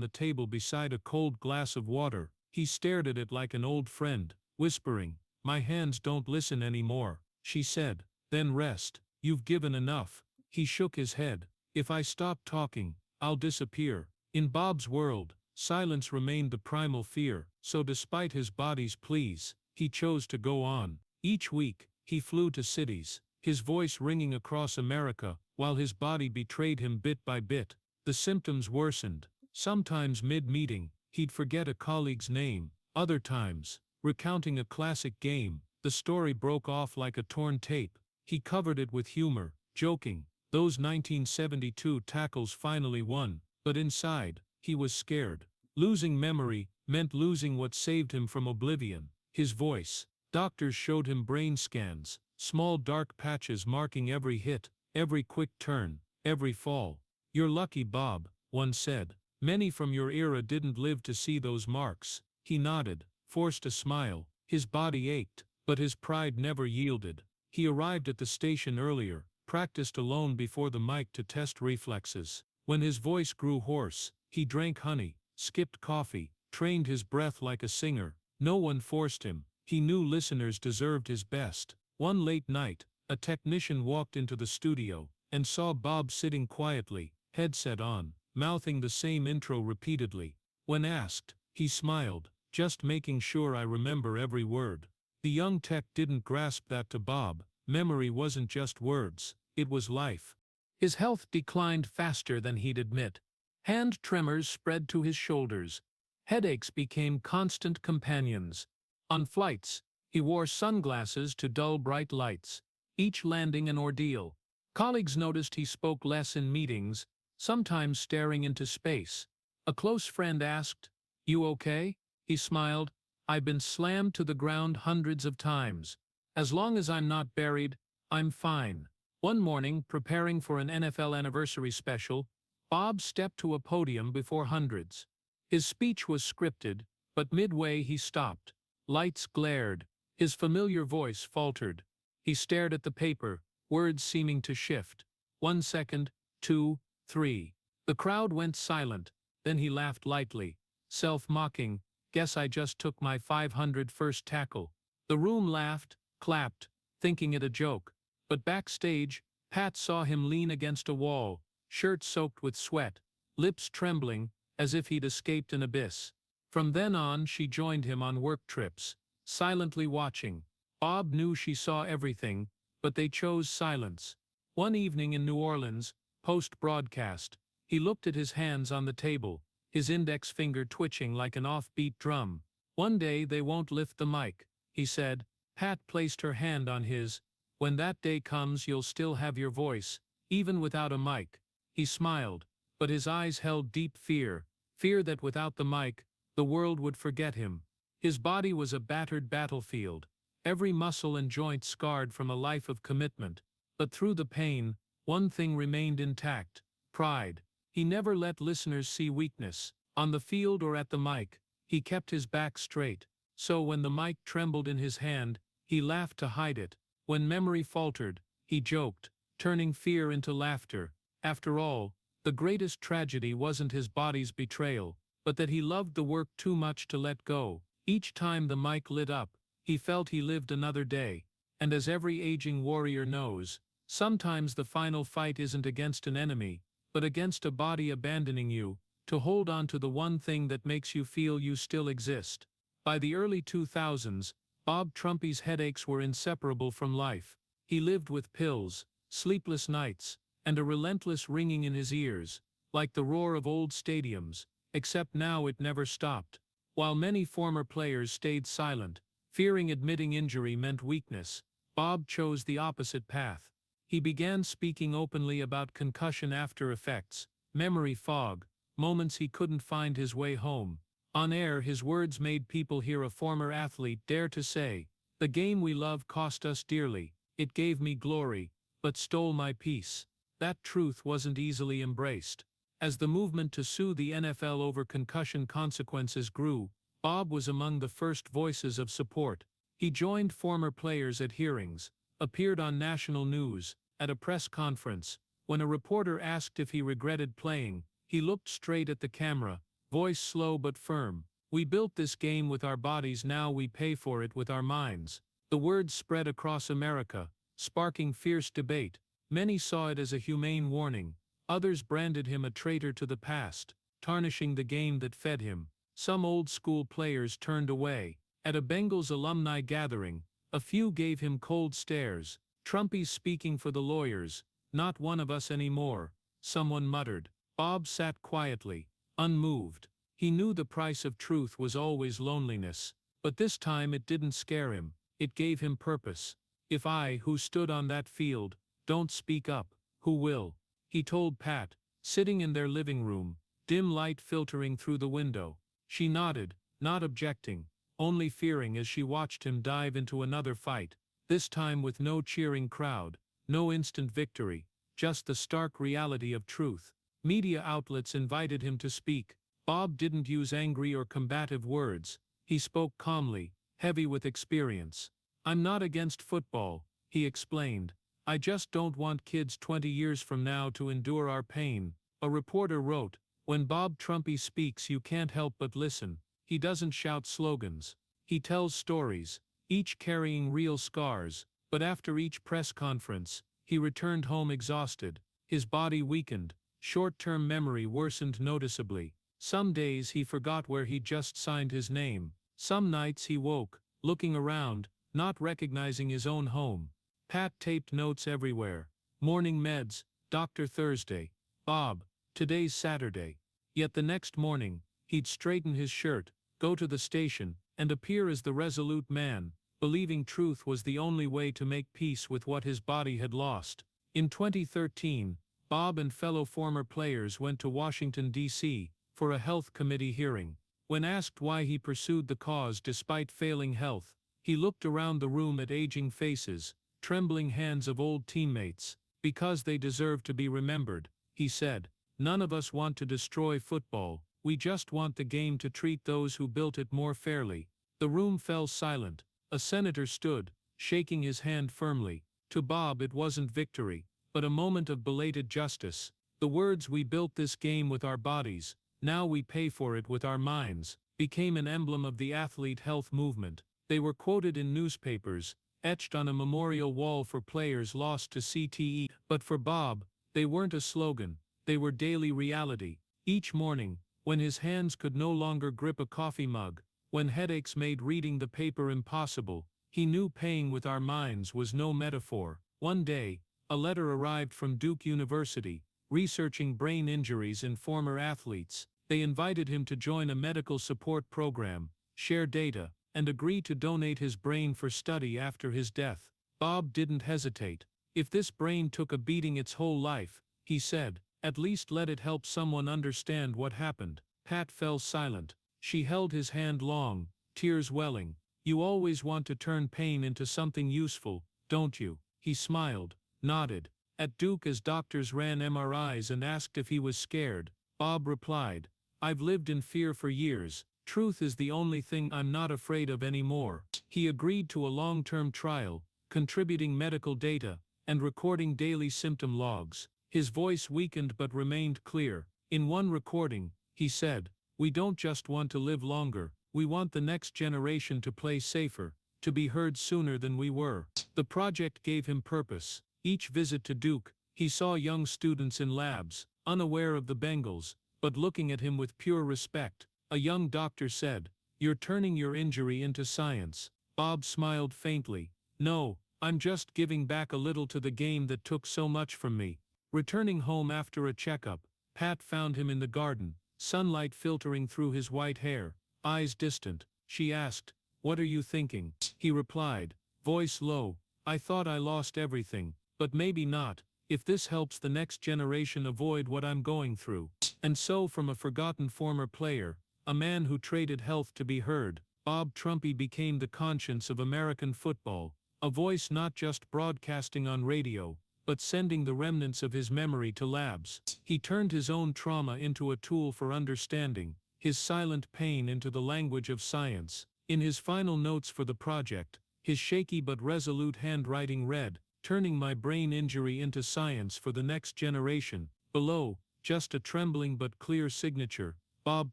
the table beside a cold glass of water. He stared at it like an old friend, whispering, "My hands don't listen anymore." She said, "Then rest, you've given enough." He shook his head. "If I stop talking, I'll disappear." In Bob's world, silence remained the primal fear, so despite his body's pleas, he chose to go on. Each week, he flew to cities, his voice ringing across America, while his body betrayed him bit by bit. The symptoms worsened. Sometimes mid-meeting, he'd forget a colleague's name. Other times, recounting a classic game, the story broke off like a torn tape. He covered it with humor, joking, "Those 1972 tackles finally won," but inside, he was scared. Losing memory meant losing what saved him from oblivion: his voice. Doctors showed him brain scans, small dark patches marking every hit, every quick turn, every fall. "You're lucky, Bob," one said. "Many from your era didn't live to see those marks." He nodded, forced a smile. His body ached, but his pride never yielded. He arrived at the station earlier, practiced alone before the mic to test reflexes. When his voice grew hoarse, he drank honey, skipped coffee, trained his breath like a singer. No one forced him. He knew listeners deserved his best. One late night, a technician walked into the studio and saw Bob sitting quietly, headset on, mouthing the same intro repeatedly. When asked, he smiled, "Just making sure I remember every word." The young tech didn't grasp that to Bob. Memory wasn't just words, it was life. His health declined faster than he'd admit. Hand tremors spread to his shoulders. Headaches became constant companions. On flights, he wore sunglasses to dull bright lights, each landing an ordeal. Colleagues noticed he spoke less in meetings, sometimes staring into space. A close friend asked, "You okay?" He smiled, "I've been slammed to the ground hundreds of times. As long as I'm not buried, I'm fine." One morning, preparing for an NFL anniversary special, Bob stepped to a podium before hundreds. His speech was scripted, but midway he stopped. Lights glared. His familiar voice faltered. He stared at the paper, words seeming to shift. 1 second, 2, 3. The crowd went silent. Then he laughed lightly, self-mocking, "Guess I just took my 501st tackle." The room laughed, clapped, thinking it a joke. But backstage, Pat saw him lean against a wall, shirt soaked with sweat, lips trembling, as if he'd escaped an abyss. From then on, she joined him on work trips, silently watching. Bob knew she saw everything, but they chose silence. One evening in New Orleans, post-broadcast, he looked at his hands on the table, his index finger twitching like an offbeat drum. "One day they won't lift the mic," he said. Pat placed her hand on his. "When that day comes, you'll still have your voice, even without a mic. He smiled, but his eyes held deep fear, fear that without the mic, the world would forget him. His body was a battered battlefield, every muscle and joint scarred from a life of commitment. But through the pain, one thing remained intact: pride. He never let listeners see weakness. On the field or at the mic, he kept his back straight. So when the mic trembled in his hand, he laughed to hide it. When memory faltered, he joked, turning fear into laughter. After all, the greatest tragedy wasn't his body's betrayal, but that he loved the work too much to let go. Each time the mic lit up, he felt he lived another day. And as every aging warrior knows, sometimes the final fight isn't against an enemy, but against a body abandoning you, to hold on to the one thing that makes you feel you still exist. By the early 2000s, Bob Trumpy's headaches were inseparable from life. He lived with pills, sleepless nights, and a relentless ringing in his ears, like the roar of old stadiums, except now it never stopped. While many former players stayed silent, fearing admitting injury meant weakness, Bob chose the opposite path. He began speaking openly about concussion after effects, memory fog, moments he couldn't find his way home. On air, his words made people hear a former athlete dare to say, "The game we love cost us dearly. It gave me glory, but stole my peace." That truth wasn't easily embraced. As the movement to sue the NFL over concussion consequences grew, Bob was among the first voices of support. He joined former players at hearings, appeared on national news. At a press conference, when a reporter asked if he regretted playing, he looked straight at the camera, voice slow but firm. "We built this game with our bodies, now we pay for it with our minds." The words spread across America, sparking fierce debate. Many saw it as a humane warning. Others branded him a traitor to the past, tarnishing the game that fed him. Some old-school players turned away. At a Bengals alumni gathering, a few gave him cold stares. "Trumpy's speaking for the lawyers, not one of us anymore," someone muttered. Bob sat quietly, unmoved. He knew the price of truth was always loneliness, but this time it didn't scare him. It gave him purpose. "If I, who stood on that field, don't speak up, who will?" he told Pat, sitting in their living room, dim light filtering through the window. She nodded, not objecting, only fearing as she watched him dive into another fight, this time with no cheering crowd, no instant victory, just the stark reality of truth. Media outlets invited him to speak. Bob didn't use angry or combative words. He spoke calmly, heavy with experience. "I'm not against football," he explained. "I just don't want kids 20 years from now to endure our pain." A reporter wrote, "When Bob Trumpy speaks, you can't help but listen. He doesn't shout slogans. He tells stories, each carrying real scars." But after each press conference, he returned home exhausted. His body weakened. Short-term memory worsened noticeably. Some days he forgot where he'd just signed his name. Some nights he woke, looking around, not recognizing his own home. Pat taped notes everywhere. "Morning meds, Dr. Thursday. Bob, today's Saturday." Yet the next morning, he'd straighten his shirt, go to the station, and appear as the resolute man, believing truth was the only way to make peace with what his body had lost. In 2013, Bob and fellow former players went to Washington, D.C., for a health committee hearing. When asked why he pursued the cause despite failing health, he looked around the room at aging faces, trembling hands of old teammates. "Because they deserve to be remembered," he said. "None of us want to destroy football. We just want the game to treat those who built it more fairly." The room fell silent. A senator stood, shaking his hand firmly. To Bob it wasn't victory, but a moment of belated justice. The words "we built this game with our bodies, now we pay for it with our minds," became an emblem of the athlete health movement. They were quoted in newspapers, etched on a memorial wall for players lost to CTE. But for Bob, they weren't a slogan, they were daily reality. Each morning, when his hands could no longer grip a coffee mug, when headaches made reading the paper impossible, he knew paying with our minds was no metaphor. One day, a letter arrived from Duke University, researching brain injuries in former athletes. They invited him to join a medical support program, share data, and agree to donate his brain for study after his death. Bob didn't hesitate. If this brain took a beating its whole life, he said, at least let it help someone understand what happened. Pat fell silent. She held his hand long, tears welling. You always want to turn pain into something useful, don't you? He smiled, nodded. At Duke, as doctors ran MRIs and asked if he was scared, Bob replied, I've lived in fear for years. Truth is the only thing I'm not afraid of anymore. He agreed to a long-term trial, contributing medical data, and recording daily symptom logs. His voice weakened but remained clear. In one recording, he said, we don't just want to live longer, we want the next generation to play safer, to be heard sooner than we were. The project gave him purpose. Each visit to Duke, he saw young students in labs, unaware of the Bengals, but looking at him with pure respect. A young doctor said, you're turning your injury into science. Bob smiled faintly. No, I'm just giving back a little to the game that took so much from me. Returning home after a checkup, Pat found him in the garden, sunlight filtering through his white hair, eyes distant. She asked, what are you thinking? He replied, voice low, I thought I lost everything, but maybe not, if this helps the next generation avoid what I'm going through. And so from a forgotten former player, a man who traded health to be heard, Bob Trumpy became the conscience of American football, a voice not just broadcasting on radio, but sending the remnants of his memory to labs. He turned his own trauma into a tool for understanding, his silent pain into the language of science. In his final notes for the project, his shaky but resolute handwriting read, turning my brain injury into science for the next generation. Below, just a trembling but clear signature, Bob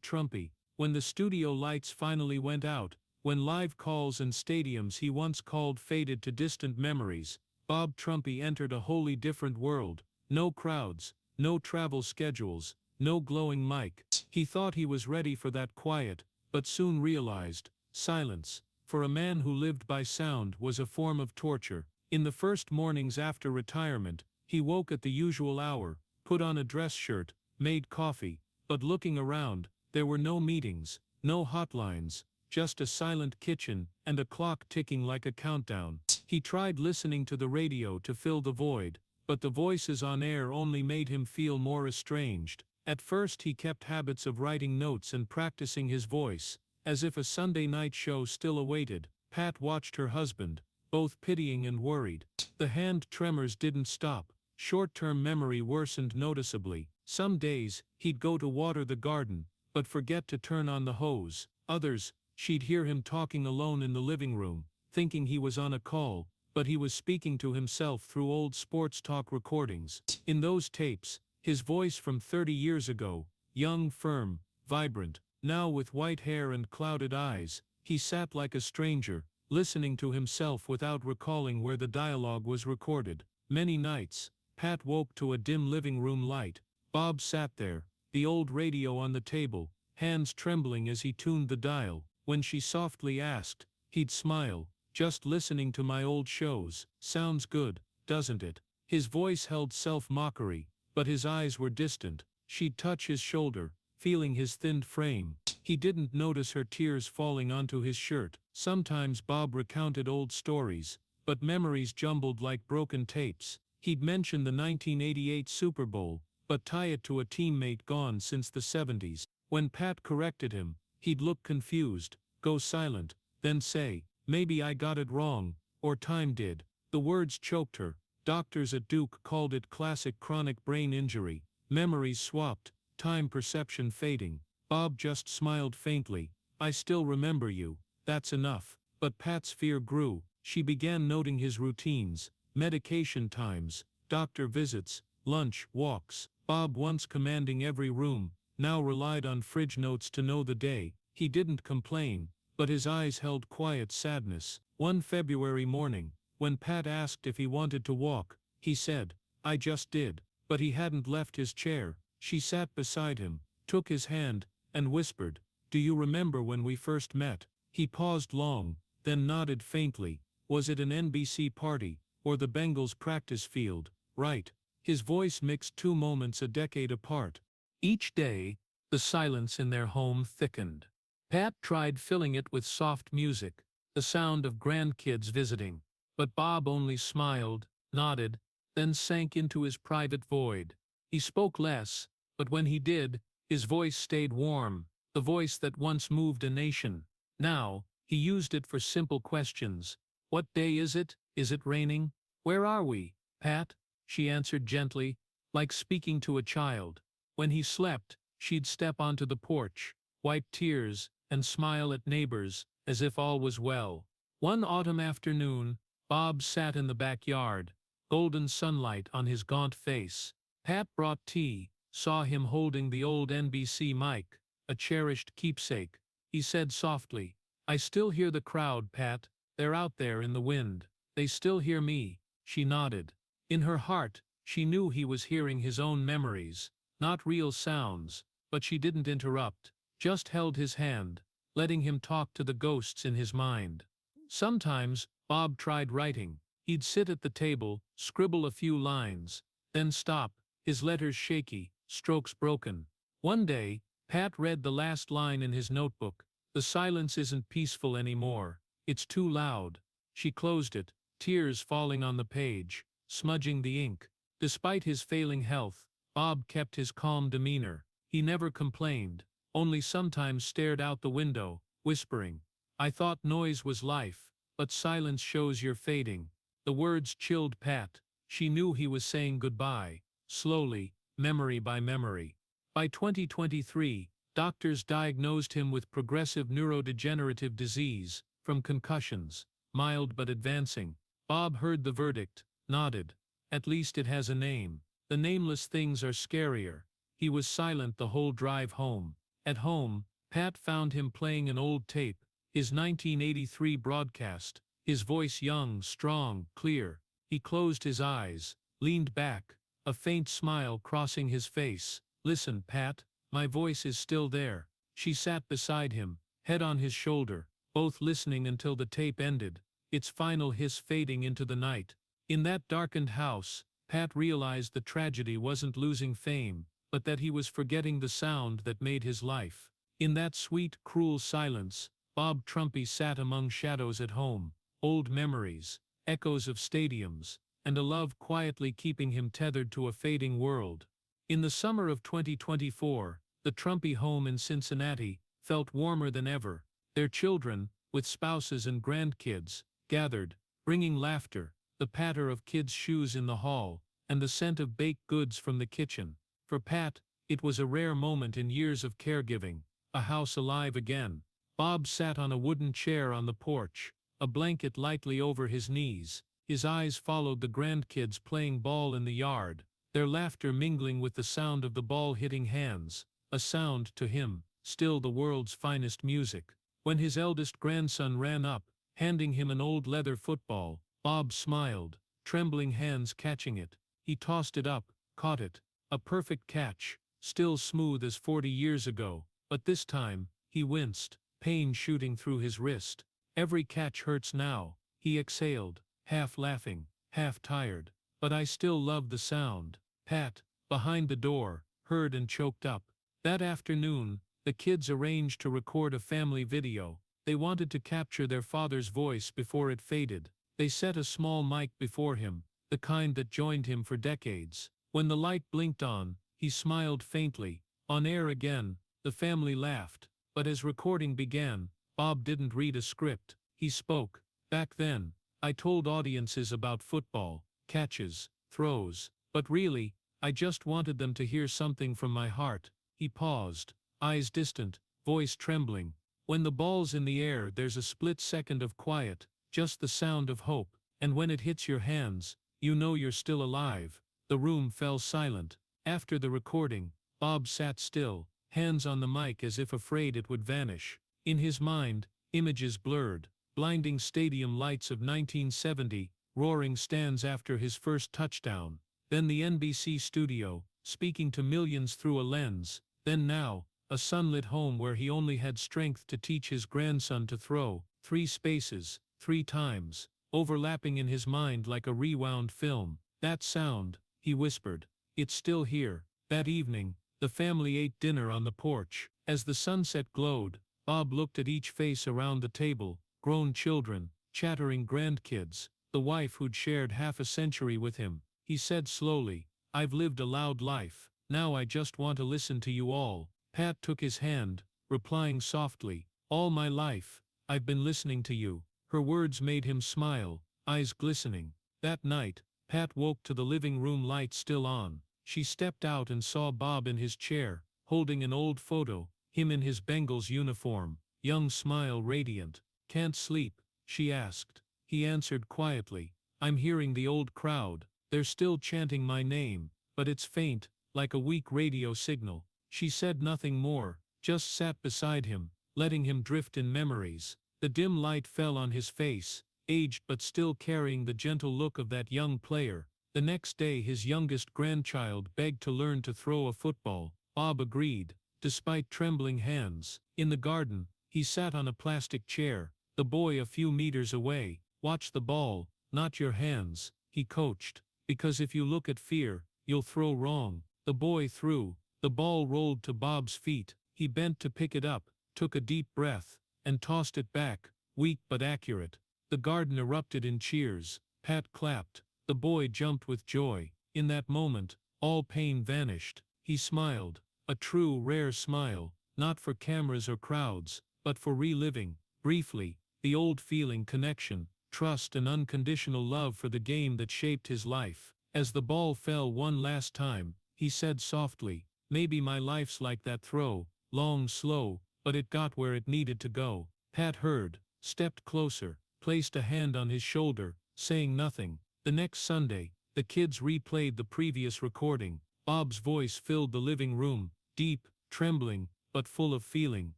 Trumpy. When the studio lights finally went out, when live calls and stadiums he once called faded to distant memories, Bob Trumpy entered a wholly different world. No crowds, no travel schedules, no glowing mic. He thought he was ready for that quiet, but soon realized, silence, for a man who lived by sound, was a form of torture. In the first mornings after retirement, he woke at the usual hour, put on a dress shirt, made coffee, but looking around, there were no meetings, no hotlines, just a silent kitchen and a clock ticking like a countdown. He tried listening to the radio to fill the void, but the voices on air only made him feel more estranged. At first he kept habits of writing notes and practicing his voice, as if a Sunday night show still awaited. Pat watched her husband, both pitying and worried. The hand tremors didn't stop. Short-term memory worsened noticeably. Some days, he'd go to water the garden, but forget to turn on the hose. Others, she'd hear him talking alone in the living room, thinking he was on a call, but he was speaking to himself through old sports talk recordings. In those tapes, his voice from 30 years ago, young, firm, vibrant, now with white hair and clouded eyes, he sat like a stranger, listening to himself without recalling where the dialogue was recorded. Many nights, Pat woke to a dim living room light. Bob sat there, the old radio on the table, hands trembling as he tuned the dial. When she softly asked, he'd smile, just listening to my old shows. Sounds good, doesn't it? His voice held self-mockery, but his eyes were distant. She'd touch his shoulder, feeling his thinned frame. He didn't notice her tears falling onto his shirt. Sometimes Bob recounted old stories, but memories jumbled like broken tapes. He'd mention the 1988 Super Bowl, but tie it to a teammate gone since the 70s. When Pat corrected him, he'd look confused, go silent, then say, maybe I got it wrong, or time did. The words choked her. Doctors at Duke called it classic chronic brain injury. Memories swapped, time perception fading. Bob just smiled faintly. I still remember you, that's enough. But Pat's fear grew. She began noting his routines, medication times, doctor visits, lunch, walks. Bob, once commanding every room, now relied on fridge notes to know the day. He didn't complain, but his eyes held quiet sadness. One February morning, when Pat asked if he wanted to walk, he said, I just did. But he hadn't left his chair. She sat beside him, took his hand, and whispered, do you remember when we first met? He paused long, then nodded faintly. Was it an NBC party, or the Bengals practice field? Right. His voice mixed two moments a decade apart. Each day, the silence in their home thickened. Pat tried filling it with soft music, the sound of grandkids visiting, but Bob only smiled, nodded, then sank into his private void. He spoke less, but when he did, his voice stayed warm, the voice that once moved a nation. Now, he used it for simple questions. What day is it? Is it raining? Where are we, Pat? She answered gently, like speaking to a child. When he slept, she'd step onto the porch, wipe tears, and smile at neighbors, as if all was well. One autumn afternoon, Bob sat in the backyard, golden sunlight on his gaunt face. Pat brought tea, saw him holding the old NBC mic, a cherished keepsake. He said softly, "I still hear the crowd, Pat. They're out there in the wind. They still hear me." She nodded. In her heart, she knew he was hearing his own memories, not real sounds, but she didn't interrupt, just held his hand, letting him talk to the ghosts in his mind. Sometimes, Bob tried writing. He'd sit at the table, scribble a few lines, then stop, his letters shaky, strokes broken. One day, Pat read the last line in his notebook. "The silence isn't peaceful anymore. It's too loud." She closed it, tears falling on the page, smudging the ink. Despite his failing health, Bob kept his calm demeanor. He never complained, only sometimes stared out the window, whispering, "I thought noise was life, but silence shows you're fading." The words chilled Pat. She knew he was saying goodbye, slowly, memory by memory. By 2023, doctors diagnosed him with progressive neurodegenerative disease, from concussions, mild but advancing. Bob heard the verdict, nodded. At least it has a name. The nameless things are scarier. He was silent the whole drive home. At home, Pat found him playing an old tape, his 1983 broadcast, his voice young, strong, clear. He closed his eyes, leaned back, a faint smile crossing his face. "Listen, Pat, my voice is still there." She sat beside him, head on his shoulder, both listening until the tape ended, its final hiss fading into the night. In that darkened house, Pat realized the tragedy wasn't losing fame, but that he was forgetting the sound that made his life. In that sweet, cruel silence, Bob Trumpy sat among shadows at home, old memories, echoes of stadiums, and a love quietly keeping him tethered to a fading world. In the summer of 2024, the Trumpy home in Cincinnati felt warmer than ever. Their children, with spouses and grandkids, gathered, bringing laughter, the patter of kids' shoes in the hall, and the scent of baked goods from the kitchen. For Pat, it was a rare moment in years of caregiving, a house alive again. Bob sat on a wooden chair on the porch, a blanket lightly over his knees. His eyes followed the grandkids playing ball in the yard, their laughter mingling with the sound of the ball hitting hands, a sound, to him, still the world's finest music. When his eldest grandson ran up, handing him an old leather football, Bob smiled, trembling hands catching it. He tossed it up, caught it. A perfect catch, still smooth as 40 years ago, but this time, he winced, pain shooting through his wrist. "Every catch hurts now," he exhaled, half laughing, half tired. "But I still love the sound." Pat, behind the door, heard and choked up. That afternoon, the kids arranged to record a family video. They wanted to capture their father's voice before it faded. They set a small mic before him, the kind that joined him for decades. When the light blinked on, he smiled faintly. On air again, the family laughed. But as recording began, Bob didn't read a script. He spoke. "Back then, I told audiences about football, catches, throws. But really, I just wanted them to hear something from my heart." He paused, eyes distant, voice trembling. "When the ball's in the air, there's a split second of quiet, just the sound of hope. And when it hits your hands, you know you're still alive." The room fell silent. After the recording, Bob sat still, hands on the mic as if afraid it would vanish. In his mind, images blurred, blinding stadium lights of 1970, roaring stands after his first touchdown, then the NBC studio, speaking to millions through a lens, then now, a sunlit home where he only had strength to teach his grandson to throw, 3 spaces, 3 times, overlapping in his mind like a rewound film. "That sound," he whispered, "it's still here." That evening, the family ate dinner on the porch. As the sunset glowed, Bob looked at each face around the table, grown children, chattering grandkids, the wife who'd shared half a century with him, he said slowly. "I've lived a loud life. Now I just want to listen to you all." Pat took his hand, replying softly, "All my life, I've been listening to you." Her words made him smile, eyes glistening. That night, Pat woke to the living room light still on. She stepped out and saw Bob in his chair, holding an old photo, him in his Bengals uniform, young smile radiant. "Can't sleep?" she asked. He answered quietly, "I'm hearing the old crowd. They're still chanting my name, but it's faint, like a weak radio signal." She said nothing more, just sat beside him, letting him drift in memories. The dim light fell on his face, aged but still carrying the gentle look of that young player. The next day his youngest grandchild begged to learn to throw a football. Bob agreed, despite trembling hands. In the garden, he sat on a plastic chair, the boy a few meters away. "Watch the ball, not your hands," he coached, "because if you look at fear, you'll throw wrong." The boy threw. The ball rolled to Bob's feet. He bent to pick it up, took a deep breath, and tossed it back, weak but accurate. The garden erupted in cheers. Pat clapped. The boy jumped with joy. In that moment, all pain vanished. He smiled, a true, rare smile, not for cameras or crowds, but for reliving, briefly, the old feeling, connection, trust and unconditional love for the game that shaped his life. As the ball fell one last time, he said softly, "Maybe my life's like that throw, long, slow, but it got where it needed to go." Pat heard, stepped closer, placed a hand on his shoulder, saying nothing. The next Sunday, the kids replayed the previous recording. Bob's voice filled the living room, deep, trembling, but full of feeling.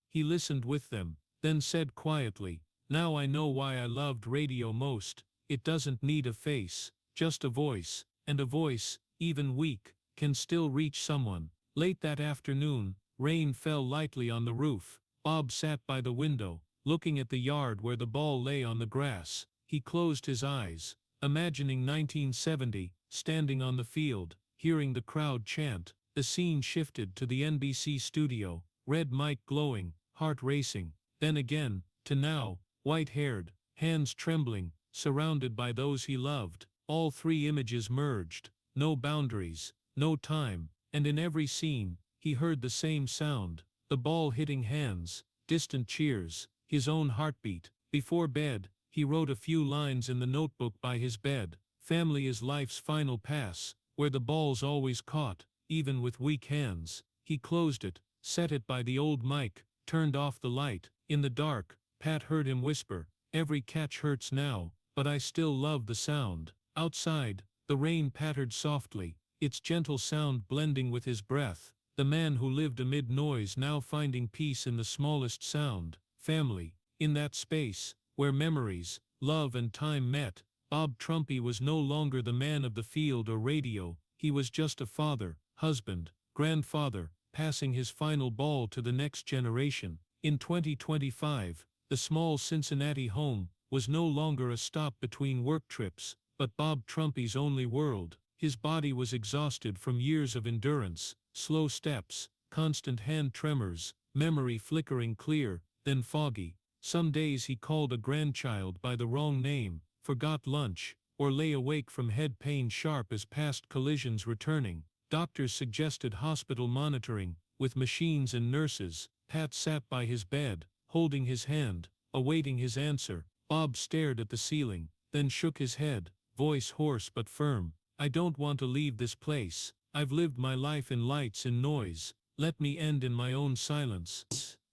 He listened with them, then said quietly, "Now I know why I loved radio most. It doesn't need a face, just a voice, and a voice, even weak, can still reach someone." Late that afternoon, rain fell lightly on the roof. Bob sat by the window, looking at the yard where the ball lay on the grass. He closed his eyes, imagining 1970, standing on the field, hearing the crowd chant. The scene shifted to the NBC studio, red mic glowing, heart racing. Then again, to now, white-haired, hands trembling, surrounded by those he loved. All three images merged, no boundaries, no time, and in every scene, he heard the same sound, the ball hitting hands, distant cheers, his own heartbeat. Before bed, he wrote a few lines in the notebook by his bed. "Family is life's final pass, where the ball's always caught, even with weak hands." He closed it, set it by the old mic, turned off the light. In the dark, Pat heard him whisper, "Every catch hurts now, but I still love the sound." Outside, the rain pattered softly, its gentle sound blending with his breath. The man who lived amid noise now finding peace in the smallest sound. Family. In that space, where memories, love and time met, Bob Trumpy was no longer the man of the field or radio. He was just a father, husband, grandfather, passing his final ball to the next generation. In 2025, the small Cincinnati home was no longer a stop between work trips, but Bob Trumpy's only world. His body was exhausted from years of endurance, slow steps, constant hand tremors, memory flickering clear, then foggy. Some days he called a grandchild by the wrong name, forgot lunch, or lay awake from head pain sharp as past collisions returning. Doctors suggested hospital monitoring, with machines and nurses. Pat sat by his bed, holding his hand, awaiting his answer. Bob stared at the ceiling, then shook his head, voice hoarse but firm. "I don't want to leave this place. I've lived my life in lights and noise. Let me end in my own silence."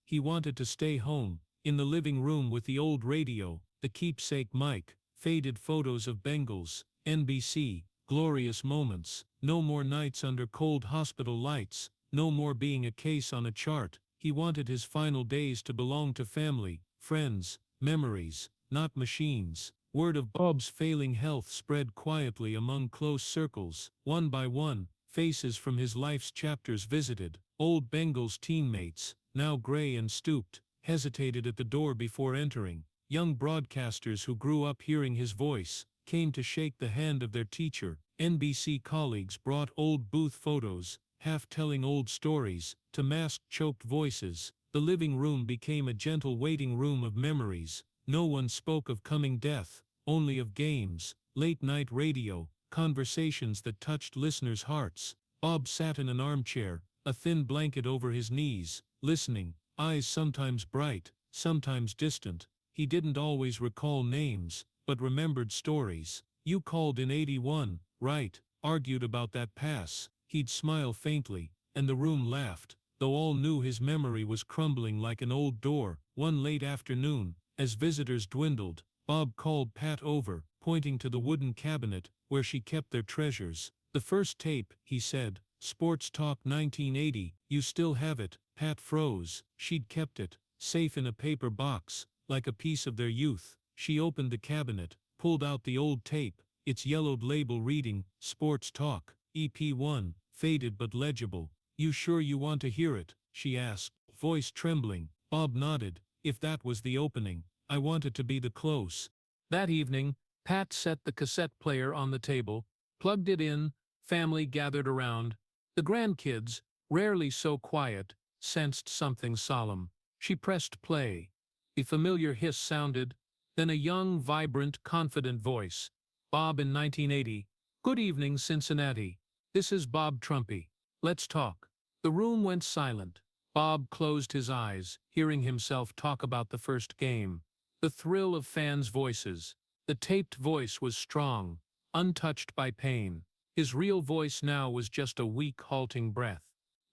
He wanted to stay home, in the living room with the old radio, the keepsake mic, faded photos of Bengals, NBC, glorious moments. No more nights under cold hospital lights, no more being a case on a chart. He wanted his final days to belong to family, friends, memories, not machines. Word of Bob's failing health spread quietly among close circles. One by one, faces from his life's chapters visited. Old Bengals teammates, now gray and stooped, hesitated at the door before entering. Young broadcasters who grew up hearing his voice came to shake the hand of their teacher. NBC colleagues brought old booth photos, half telling old stories, to masked choked voices. The living room became a gentle waiting room of memories. No one spoke of coming death, only of games, late-night radio, conversations that touched listeners' hearts. Bob sat in an armchair, a thin blanket over his knees, listening, eyes sometimes bright, sometimes distant. He didn't always recall names, but remembered stories. "You called in '81, right?" Argued about that pass. He'd smile faintly, and the room laughed, though all knew his memory was crumbling like an old door. One late afternoon, as visitors dwindled, Bob called Pat over, pointing to the wooden cabinet where she kept their treasures. "The first tape," he said, "Sports Talk 1980, you still have it." Pat froze. She'd kept it, safe in a paper box, like a piece of their youth. She opened the cabinet, pulled out the old tape, its yellowed label reading, "Sports Talk, EP1, faded but legible." "You sure you want to hear it?" she asked, voice trembling. Bob nodded. "If that was the opening, I want it to be the close." That evening, Pat set the cassette player on the table, plugged it in, family gathered around. The grandkids, rarely so quiet, sensed something solemn. She pressed play. The familiar hiss sounded, then a young, vibrant, confident voice. "Bob in 1980. Good evening, Cincinnati. This is Bob Trumpy. Let's talk." The room went silent. Bob closed his eyes, hearing himself talk about the first game. The thrill of fans' voices. The taped voice was strong, untouched by pain. His real voice now was just a weak, halting breath.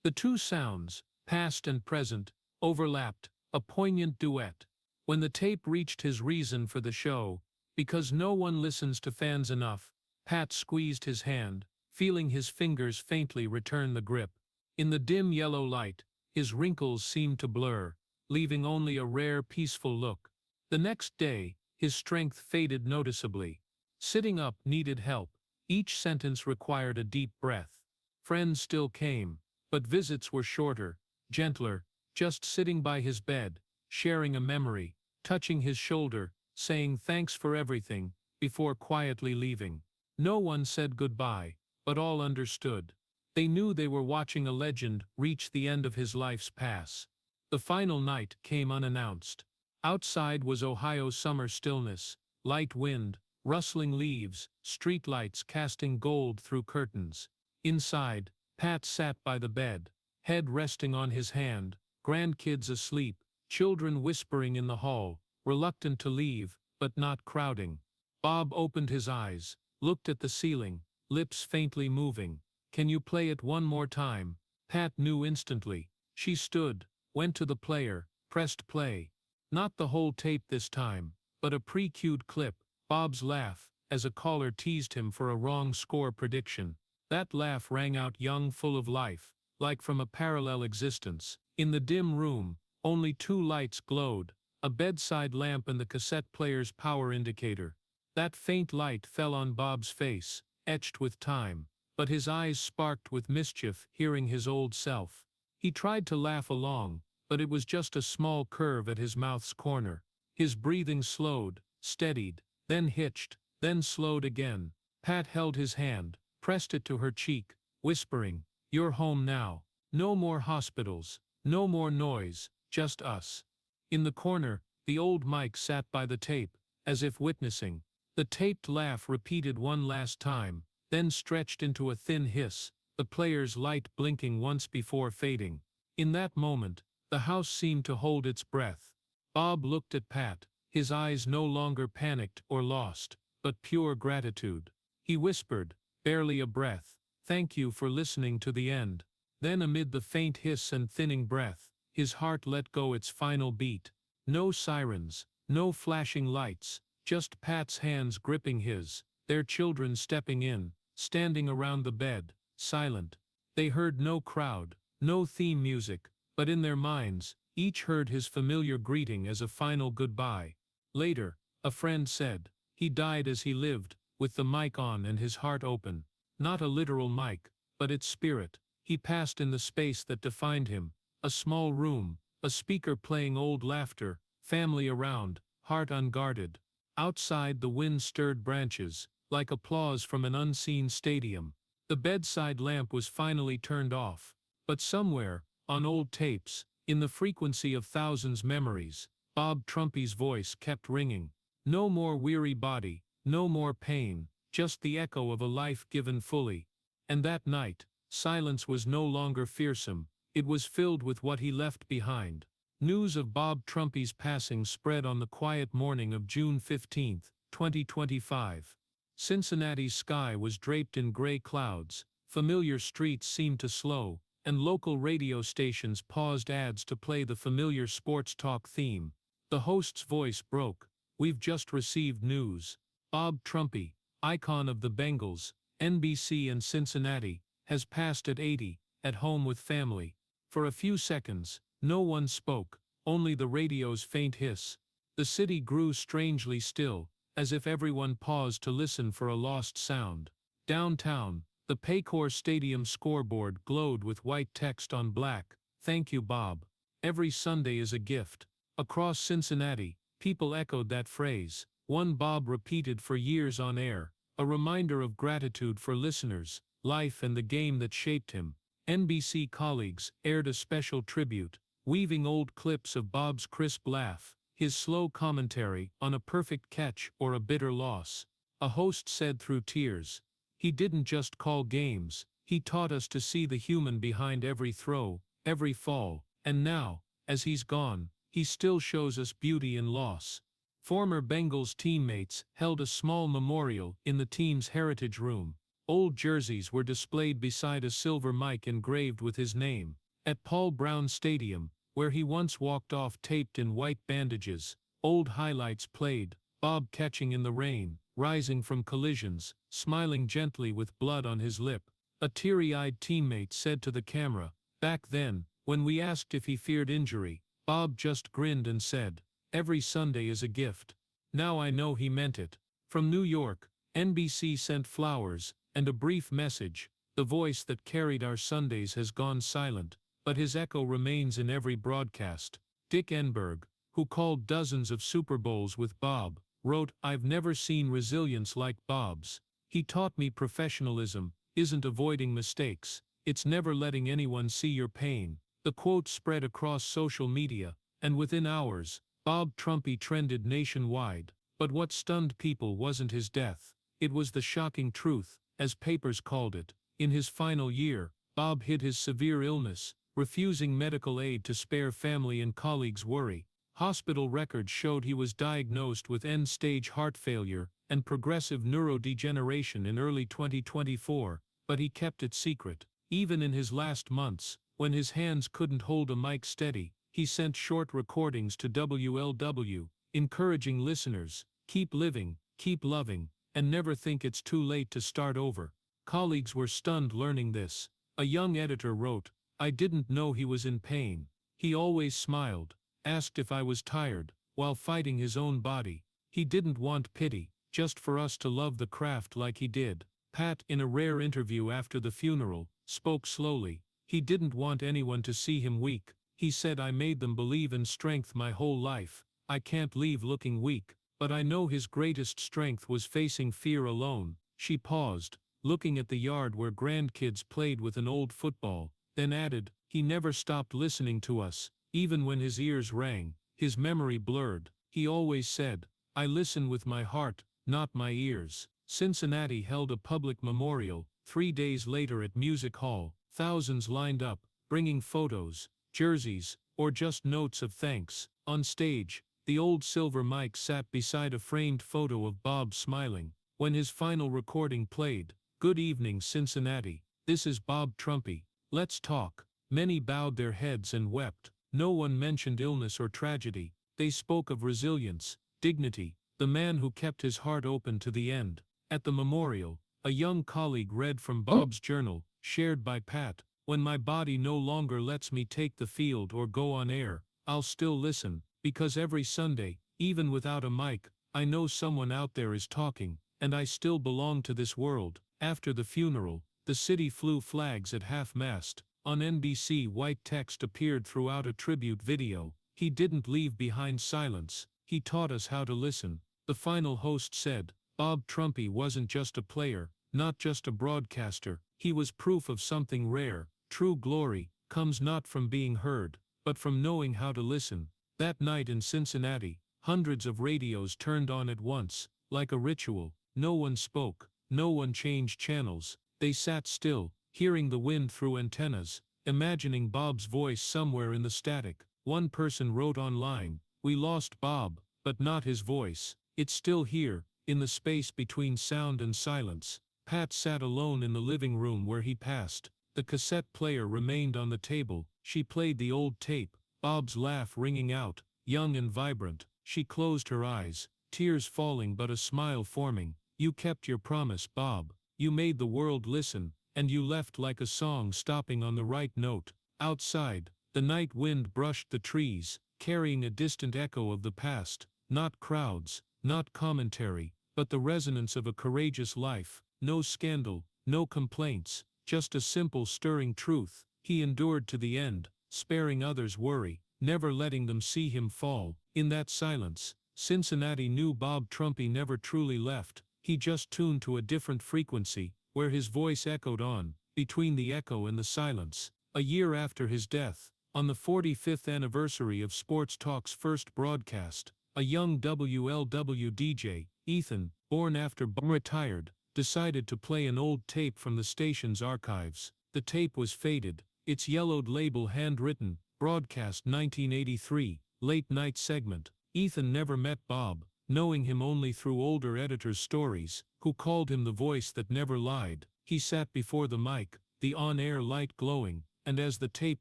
The two sounds, past and present, overlapped, a poignant duet. When the tape reached his reason for the show, because no one listens to fans enough, Pat squeezed his hand, feeling his fingers faintly return the grip. In the dim yellow light, his wrinkles seemed to blur, leaving only a rare, peaceful look. The next day, his strength faded noticeably. Sitting up needed help. Each sentence required a deep breath. Friends still came, but visits were shorter, gentler, just sitting by his bed, sharing a memory, touching his shoulder, saying thanks for everything, before quietly leaving. No one said goodbye, but all understood. They knew they were watching a legend reach the end of his life's pass. The final night came unannounced. Outside was Ohio's summer stillness, light wind, rustling leaves, streetlights casting gold through curtains. Inside, Pat sat by the bed, head resting on his hand, grandkids asleep, children whispering in the hall, reluctant to leave, but not crowding. Bob opened his eyes, looked at the ceiling, lips faintly moving. "Can you play it one more time?" Pat knew instantly. She stood, went to the player, pressed play. Not the whole tape this time, but a pre-cued clip. Bob's laugh, as a caller teased him for a wrong score prediction. That laugh rang out young, full of life, like from a parallel existence. In the dim room, only two lights glowed, a bedside lamp and the cassette player's power indicator. That faint light fell on Bob's face, etched with time, but his eyes sparked with mischief, hearing his old self. He tried to laugh along, but it was just a small curve at his mouth's corner. His breathing slowed, steadied, then hitched, then slowed again. Pat held his hand, pressed it to her cheek, whispering, "You're home now. No more hospitals, no more noise, just us." In the corner, the old mic sat by the tape, as if witnessing. The taped laugh repeated one last time, then stretched into a thin hiss, the player's light blinking once before fading. In that moment, the house seemed to hold its breath. Bob looked at Pat, his eyes no longer panicked or lost, but pure gratitude. He whispered, barely a breath, "Thank you for listening to the end." Then amid the faint hiss and thinning breath, his heart let go its final beat. No sirens, no flashing lights, just Pat's hands gripping his, their children stepping in, standing around the bed, silent. They heard no crowd, no theme music, but in their minds, each heard his familiar greeting as a final goodbye. Later, a friend said, "He died as he lived, with the mic on and his heart open." Not a literal mic, but its spirit. He passed in the space that defined him, a small room, a speaker playing old laughter, family around, heart unguarded. Outside the wind stirred branches, like applause from an unseen stadium. The bedside lamp was finally turned off, but somewhere, on old tapes, in the frequency of thousands memories, Bob Trumpy's voice kept ringing. No more weary body, no more pain, just the echo of a life given fully. And that night, silence was no longer fearsome, it was filled with what he left behind. News of Bob Trumpy's passing spread on the quiet morning of June 15, 2025. Cincinnati's sky was draped in gray clouds, familiar streets seemed to slow, and local radio stations paused ads to play the familiar sports talk theme. The host's voice broke. "We've just received news. Bob Trumpy, icon of the Bengals, NBC and Cincinnati, has passed at 80, at home with family." For a few seconds, no one spoke, only the radio's faint hiss. The city grew strangely still, as if everyone paused to listen for a lost sound. Downtown, the Paycor Stadium scoreboard glowed with white text on black, "Thank you, Bob. Every Sunday is a gift." Across Cincinnati, people echoed that phrase, one Bob repeated for years on air, a reminder of gratitude for listeners, life and the game that shaped him. NBC colleagues aired a special tribute, weaving old clips of Bob's crisp laugh, his slow commentary on a perfect catch or a bitter loss. A host said through tears, "He didn't just call games, he taught us to see the human behind every throw, every fall, and now, as he's gone, he still shows us beauty in loss." Former Bengals teammates held a small memorial in the team's heritage room. Old jerseys were displayed beside a silver mic engraved with his name. At Paul Brown Stadium, where he once walked off taped in white bandages, old highlights played, Bob catching in the rain, rising from collisions, smiling gently with blood on his lip. A teary-eyed teammate said to the camera, "Back then, when we asked if he feared injury, Bob just grinned and said, 'Every Sunday is a gift.' Now I know he meant it." From New York, NBC sent flowers and a brief message, "The voice that carried our Sundays has gone silent, but his echo remains in every broadcast." Dick Enberg, who called dozens of Super Bowls with Bob, wrote, "I've never seen resilience like Bob's. He taught me professionalism isn't avoiding mistakes, it's never letting anyone see your pain." The quote spread across social media, and within hours, Bob Trumpy trended nationwide. But what stunned people wasn't his death, it was the shocking truth, as papers called it. In his final year, Bob hid his severe illness, refusing medical aid to spare family and colleagues worry. Hospital records showed he was diagnosed with end-stage heart failure and progressive neurodegeneration in early 2024, but he kept it secret. Even in his last months, when his hands couldn't hold a mic steady, he sent short recordings to WLW, encouraging listeners, "Keep living, keep loving, and never think it's too late to start over." Colleagues were stunned learning this. A young editor wrote, "I didn't know he was in pain. He always smiled, asked if I was tired, while fighting his own body. He didn't want pity, just for us to love the craft like he did." Pat, in a rare interview after the funeral, spoke slowly. "He didn't want anyone to see him weak. He said, 'I made them believe in strength my whole life. I can't leave looking weak.' But I know his greatest strength was facing fear alone." She paused, looking at the yard where grandkids played with an old football, then added, "He never stopped listening to us, even when his ears rang, his memory blurred. He always said, 'I listen with my heart, not my ears.'" Cincinnati held a public memorial 3 days later at Music Hall. Thousands lined up, bringing photos, jerseys, or just notes of thanks. On stage, the old silver mic sat beside a framed photo of Bob smiling. When his final recording played, "Good evening, Cincinnati. This is Bob Trumpy. Let's talk." Many bowed their heads and wept. No one mentioned illness or tragedy. They spoke of resilience, dignity, the man who kept his heart open to the end. At the memorial, a young colleague read from Bob's journal, shared by Pat, "When my body no longer lets me take the field or go on air, I'll still listen, because every Sunday, even without a mic, I know someone out there is talking, and I still belong to this world." After the funeral, the city flew flags at half-mast. On NBC, white text appeared throughout a tribute video, "He didn't leave behind silence, he taught us how to listen." The final host said, "Bob Trumpy wasn't just a player, not just a broadcaster, he was proof of something rare. True glory comes not from being heard, but from knowing how to listen." That night in Cincinnati, hundreds of radios turned on at once, like a ritual. No one spoke, No one changed channels. They sat still, hearing the wind through antennas, imagining Bob's voice somewhere in the static. One person wrote online, "We lost Bob, but not his voice. It's still here, in the space between sound and silence." Pat sat alone in the living room where he passed. The cassette player remained on the table. She played the old tape, Bob's laugh ringing out, young and vibrant. She closed her eyes, tears falling but a smile forming. "You kept your promise, Bob. You made the world listen, and you left like a song stopping on the right note." Outside, the night wind brushed the trees, carrying a distant echo of the past. Not crowds, not commentary, but the resonance of a courageous life. No scandal, no complaints, just a simple stirring truth. He endured to the end, sparing others worry, never letting them see him fall. In that silence, Cincinnati knew Bob Trumpy never truly left. He just tuned to a different frequency, where his voice echoed on, between the echo and the silence. A year after his death, on the 45th anniversary of Sports Talk's first broadcast, a young WLW DJ, Ethan, born after Bob retired, decided to play an old tape from the station's archives. The tape was faded, its yellowed label handwritten, "Broadcast 1983, Late Night Segment." Ethan never met Bob, knowing him only through older editors' stories, who called him the voice that never lied. He sat before the mic, the on-air light glowing, and as the tape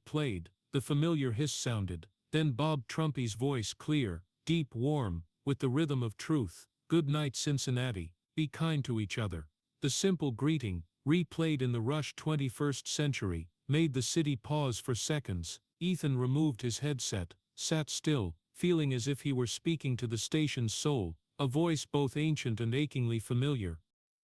played, the familiar hiss sounded. Then Bob Trumpy's voice, clear, deep, warm, with the rhythm of truth. "Good night, Cincinnati. Be kind to each other." The simple greeting, replayed in the rushed 21st century, made the city pause for seconds. Ethan removed his headset, sat still, feeling as if he were speaking to the station's soul, a voice both ancient and achingly familiar.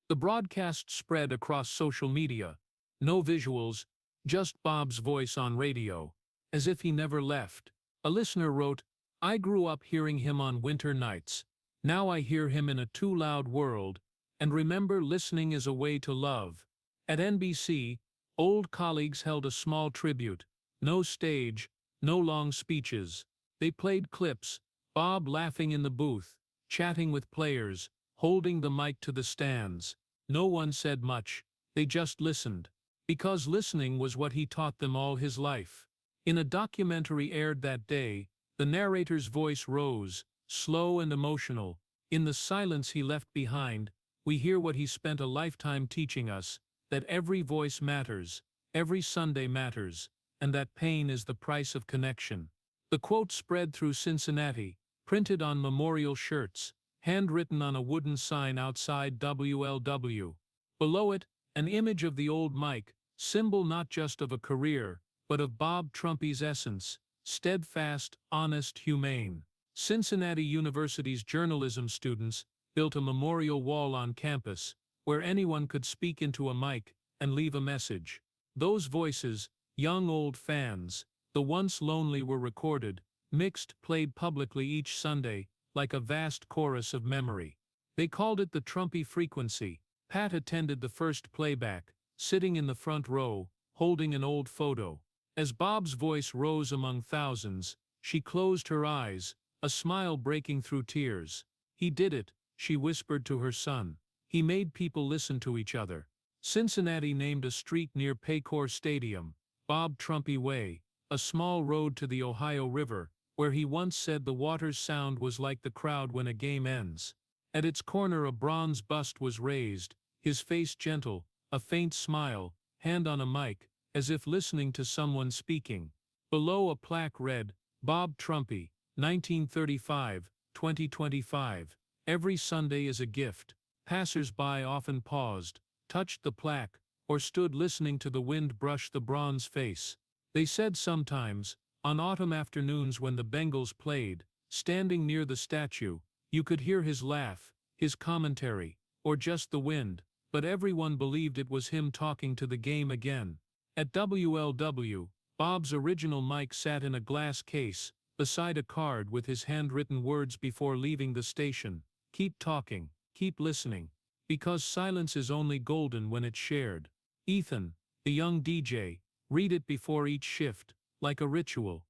The broadcast spread across social media. No visuals, just Bob's voice on radio, as if he never left. A listener wrote, "I grew up hearing him on winter nights. Now I hear him in a too loud world, and remember listening is a way to love." At NBC, old colleagues held a small tribute. No stage, no long speeches. They played clips, Bob laughing in the booth, chatting with players, holding the mic to the stands. No one said much, they just listened. Because listening was what he taught them all his life. In a documentary aired that day, the narrator's voice rose, slow and emotional. In the silence he left behind, we hear what he spent a lifetime teaching us, that every voice matters, every Sunday matters, and that pain is the price of connection. The quote spread through Cincinnati, printed on memorial shirts, handwritten on a wooden sign outside WLW. Below it, an image of the old mic, symbol not just of a career, but of Bob Trumpy's essence, steadfast, honest, humane. Cincinnati University's journalism students built a memorial wall on campus, where anyone could speak into a mic and leave a message. Those voices, young old fans, the once lonely, were recorded, mixed, played publicly each Sunday, like a vast chorus of memory. They called it the Trumpy frequency. Pat attended the first playback, sitting in the front row, holding an old photo. As Bob's voice rose among thousands, she closed her eyes, a smile breaking through tears. "He did it," she whispered to her son. "He made people listen to each other." Cincinnati named a street near Paycor Stadium, Bob Trumpy Way, a small road to the Ohio River, where he once said the water's sound was like the crowd when a game ends. At its corner a bronze bust was raised, his face gentle, a faint smile, hand on a mic, as if listening to someone speaking. Below a plaque read, "Bob Trumpy, 1935-2025. Every Sunday is a gift." Passers-by often paused, touched the plaque, or stood listening to the wind brush the bronze face. They said sometimes, on autumn afternoons when the Bengals played, standing near the statue, you could hear his laugh, his commentary, or just the wind, but everyone believed it was him talking to the game again. At WLW, Bob's original mic sat in a glass case, beside a card with his handwritten words before leaving the station. "Keep talking, keep listening, because silence is only golden when it's shared." Ethan, the young DJ, read it before each shift, like a ritual.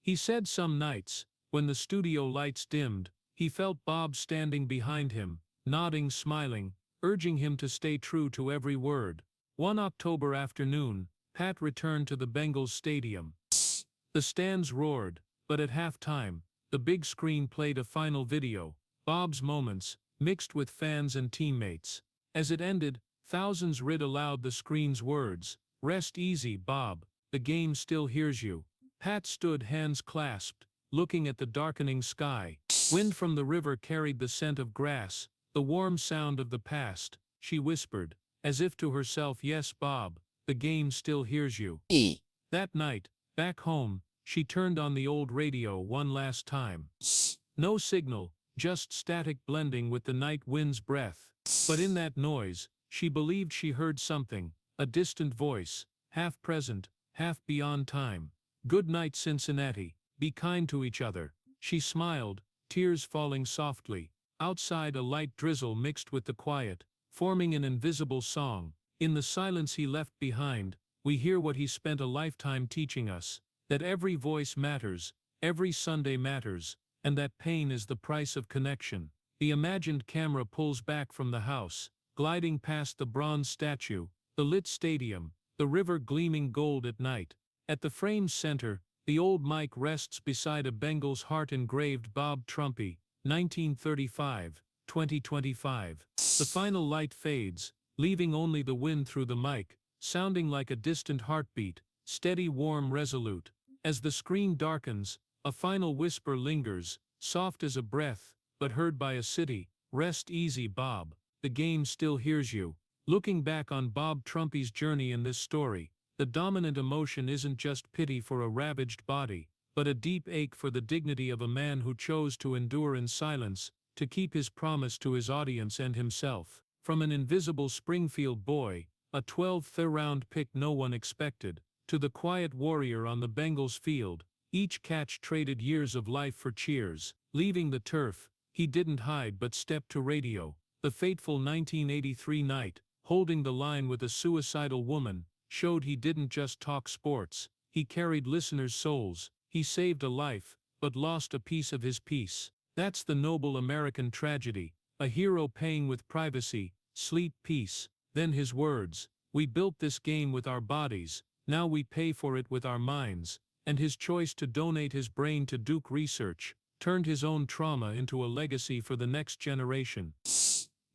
He said some nights, when the studio lights dimmed, he felt Bob standing behind him, nodding, smiling, urging him to stay true to every word. One October afternoon, Pat returned to the Bengals stadium. The stands roared, but at halftime, the big screen played a final video, Bob's Moments, mixed with fans and teammates. As it ended, thousands read aloud the screen's words, "Rest easy, Bob, the game still hears you." Pat stood hands clasped, looking at the darkening sky. Wind from the river carried the scent of grass, the warm sound of the past. She whispered, as if to herself, "Yes, Bob, the game still hears you." That night, back home, she turned on the old radio one last time. No signal, just static blending with the night wind's breath. But in that noise, she believed she heard something, a distant voice, half present, half beyond time. "Good night, Cincinnati, be kind to each other." She smiled, tears falling softly. Outside, a light drizzle mixed with the quiet, forming an invisible song. In the silence he left behind, we hear what he spent a lifetime teaching us, that every voice matters, every Sunday matters, and that pain is the price of connection. The imagined camera pulls back from the house, gliding past the bronze statue, the lit stadium, the river gleaming gold at night. At the frame's center, the old mic rests beside a Bengals heart engraved Bob Trumpy, 1935-2025. The final light fades, leaving only the wind through the mic, sounding like a distant heartbeat, steady, warm, resolute. As the screen darkens, a final whisper lingers, soft as a breath, but heard by a city. "Rest easy, Bob, the game still hears you." Looking back on Bob Trumpy's journey in this story, the dominant emotion isn't just pity for a ravaged body, but a deep ache for the dignity of a man who chose to endure in silence, to keep his promise to his audience and himself. From an invisible Springfield boy, a 12th round pick no one expected, to the quiet warrior on the Bengals field, each catch traded years of life for cheers. Leaving the turf, he didn't hide but stepped to radio. The fateful 1983 night, holding the line with a suicidal woman, showed he didn't just talk sports, he carried listeners' souls. He saved a life, but lost a piece of his peace. That's the noble American tragedy, a hero paying with privacy, sleep, peace. Then his words, "We built this game with our bodies, now we pay for it with our minds," and his choice to donate his brain to Duke research, turned his own trauma into a legacy for the next generation.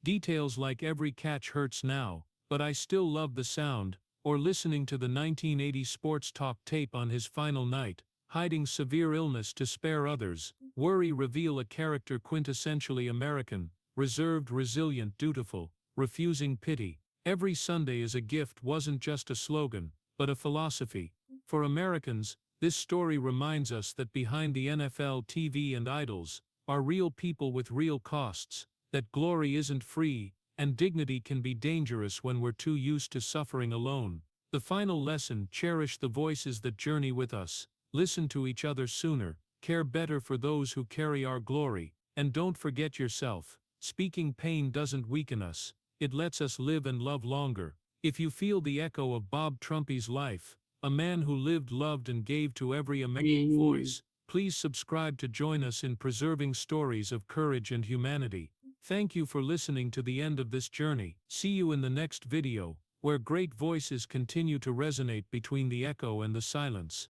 Details like "Every catch hurts now, but I still love the sound," or listening to the 1980 sports talk tape on his final night, hiding severe illness to spare others, worry reveal a character quintessentially American, reserved, resilient, dutiful, refusing pity. "Every Sunday is a gift" wasn't just a slogan, but a philosophy. For Americans, this story reminds us that behind the NFL, TV, and idols are real people with real costs, that glory isn't free, and dignity can be dangerous when we're too used to suffering alone. The final lesson: cherish the voices that journey with us, listen to each other sooner, care better for those who carry our glory, and don't forget yourself. Speaking pain doesn't weaken us, it lets us live and love longer. If you feel the echo of Bob Trumpy's life, a man who lived, loved, and gave to every American voice, please subscribe to join us in preserving stories of courage and humanity. Thank you for listening to the end of this journey. See you in the next video, where great voices continue to resonate between the echo and the silence.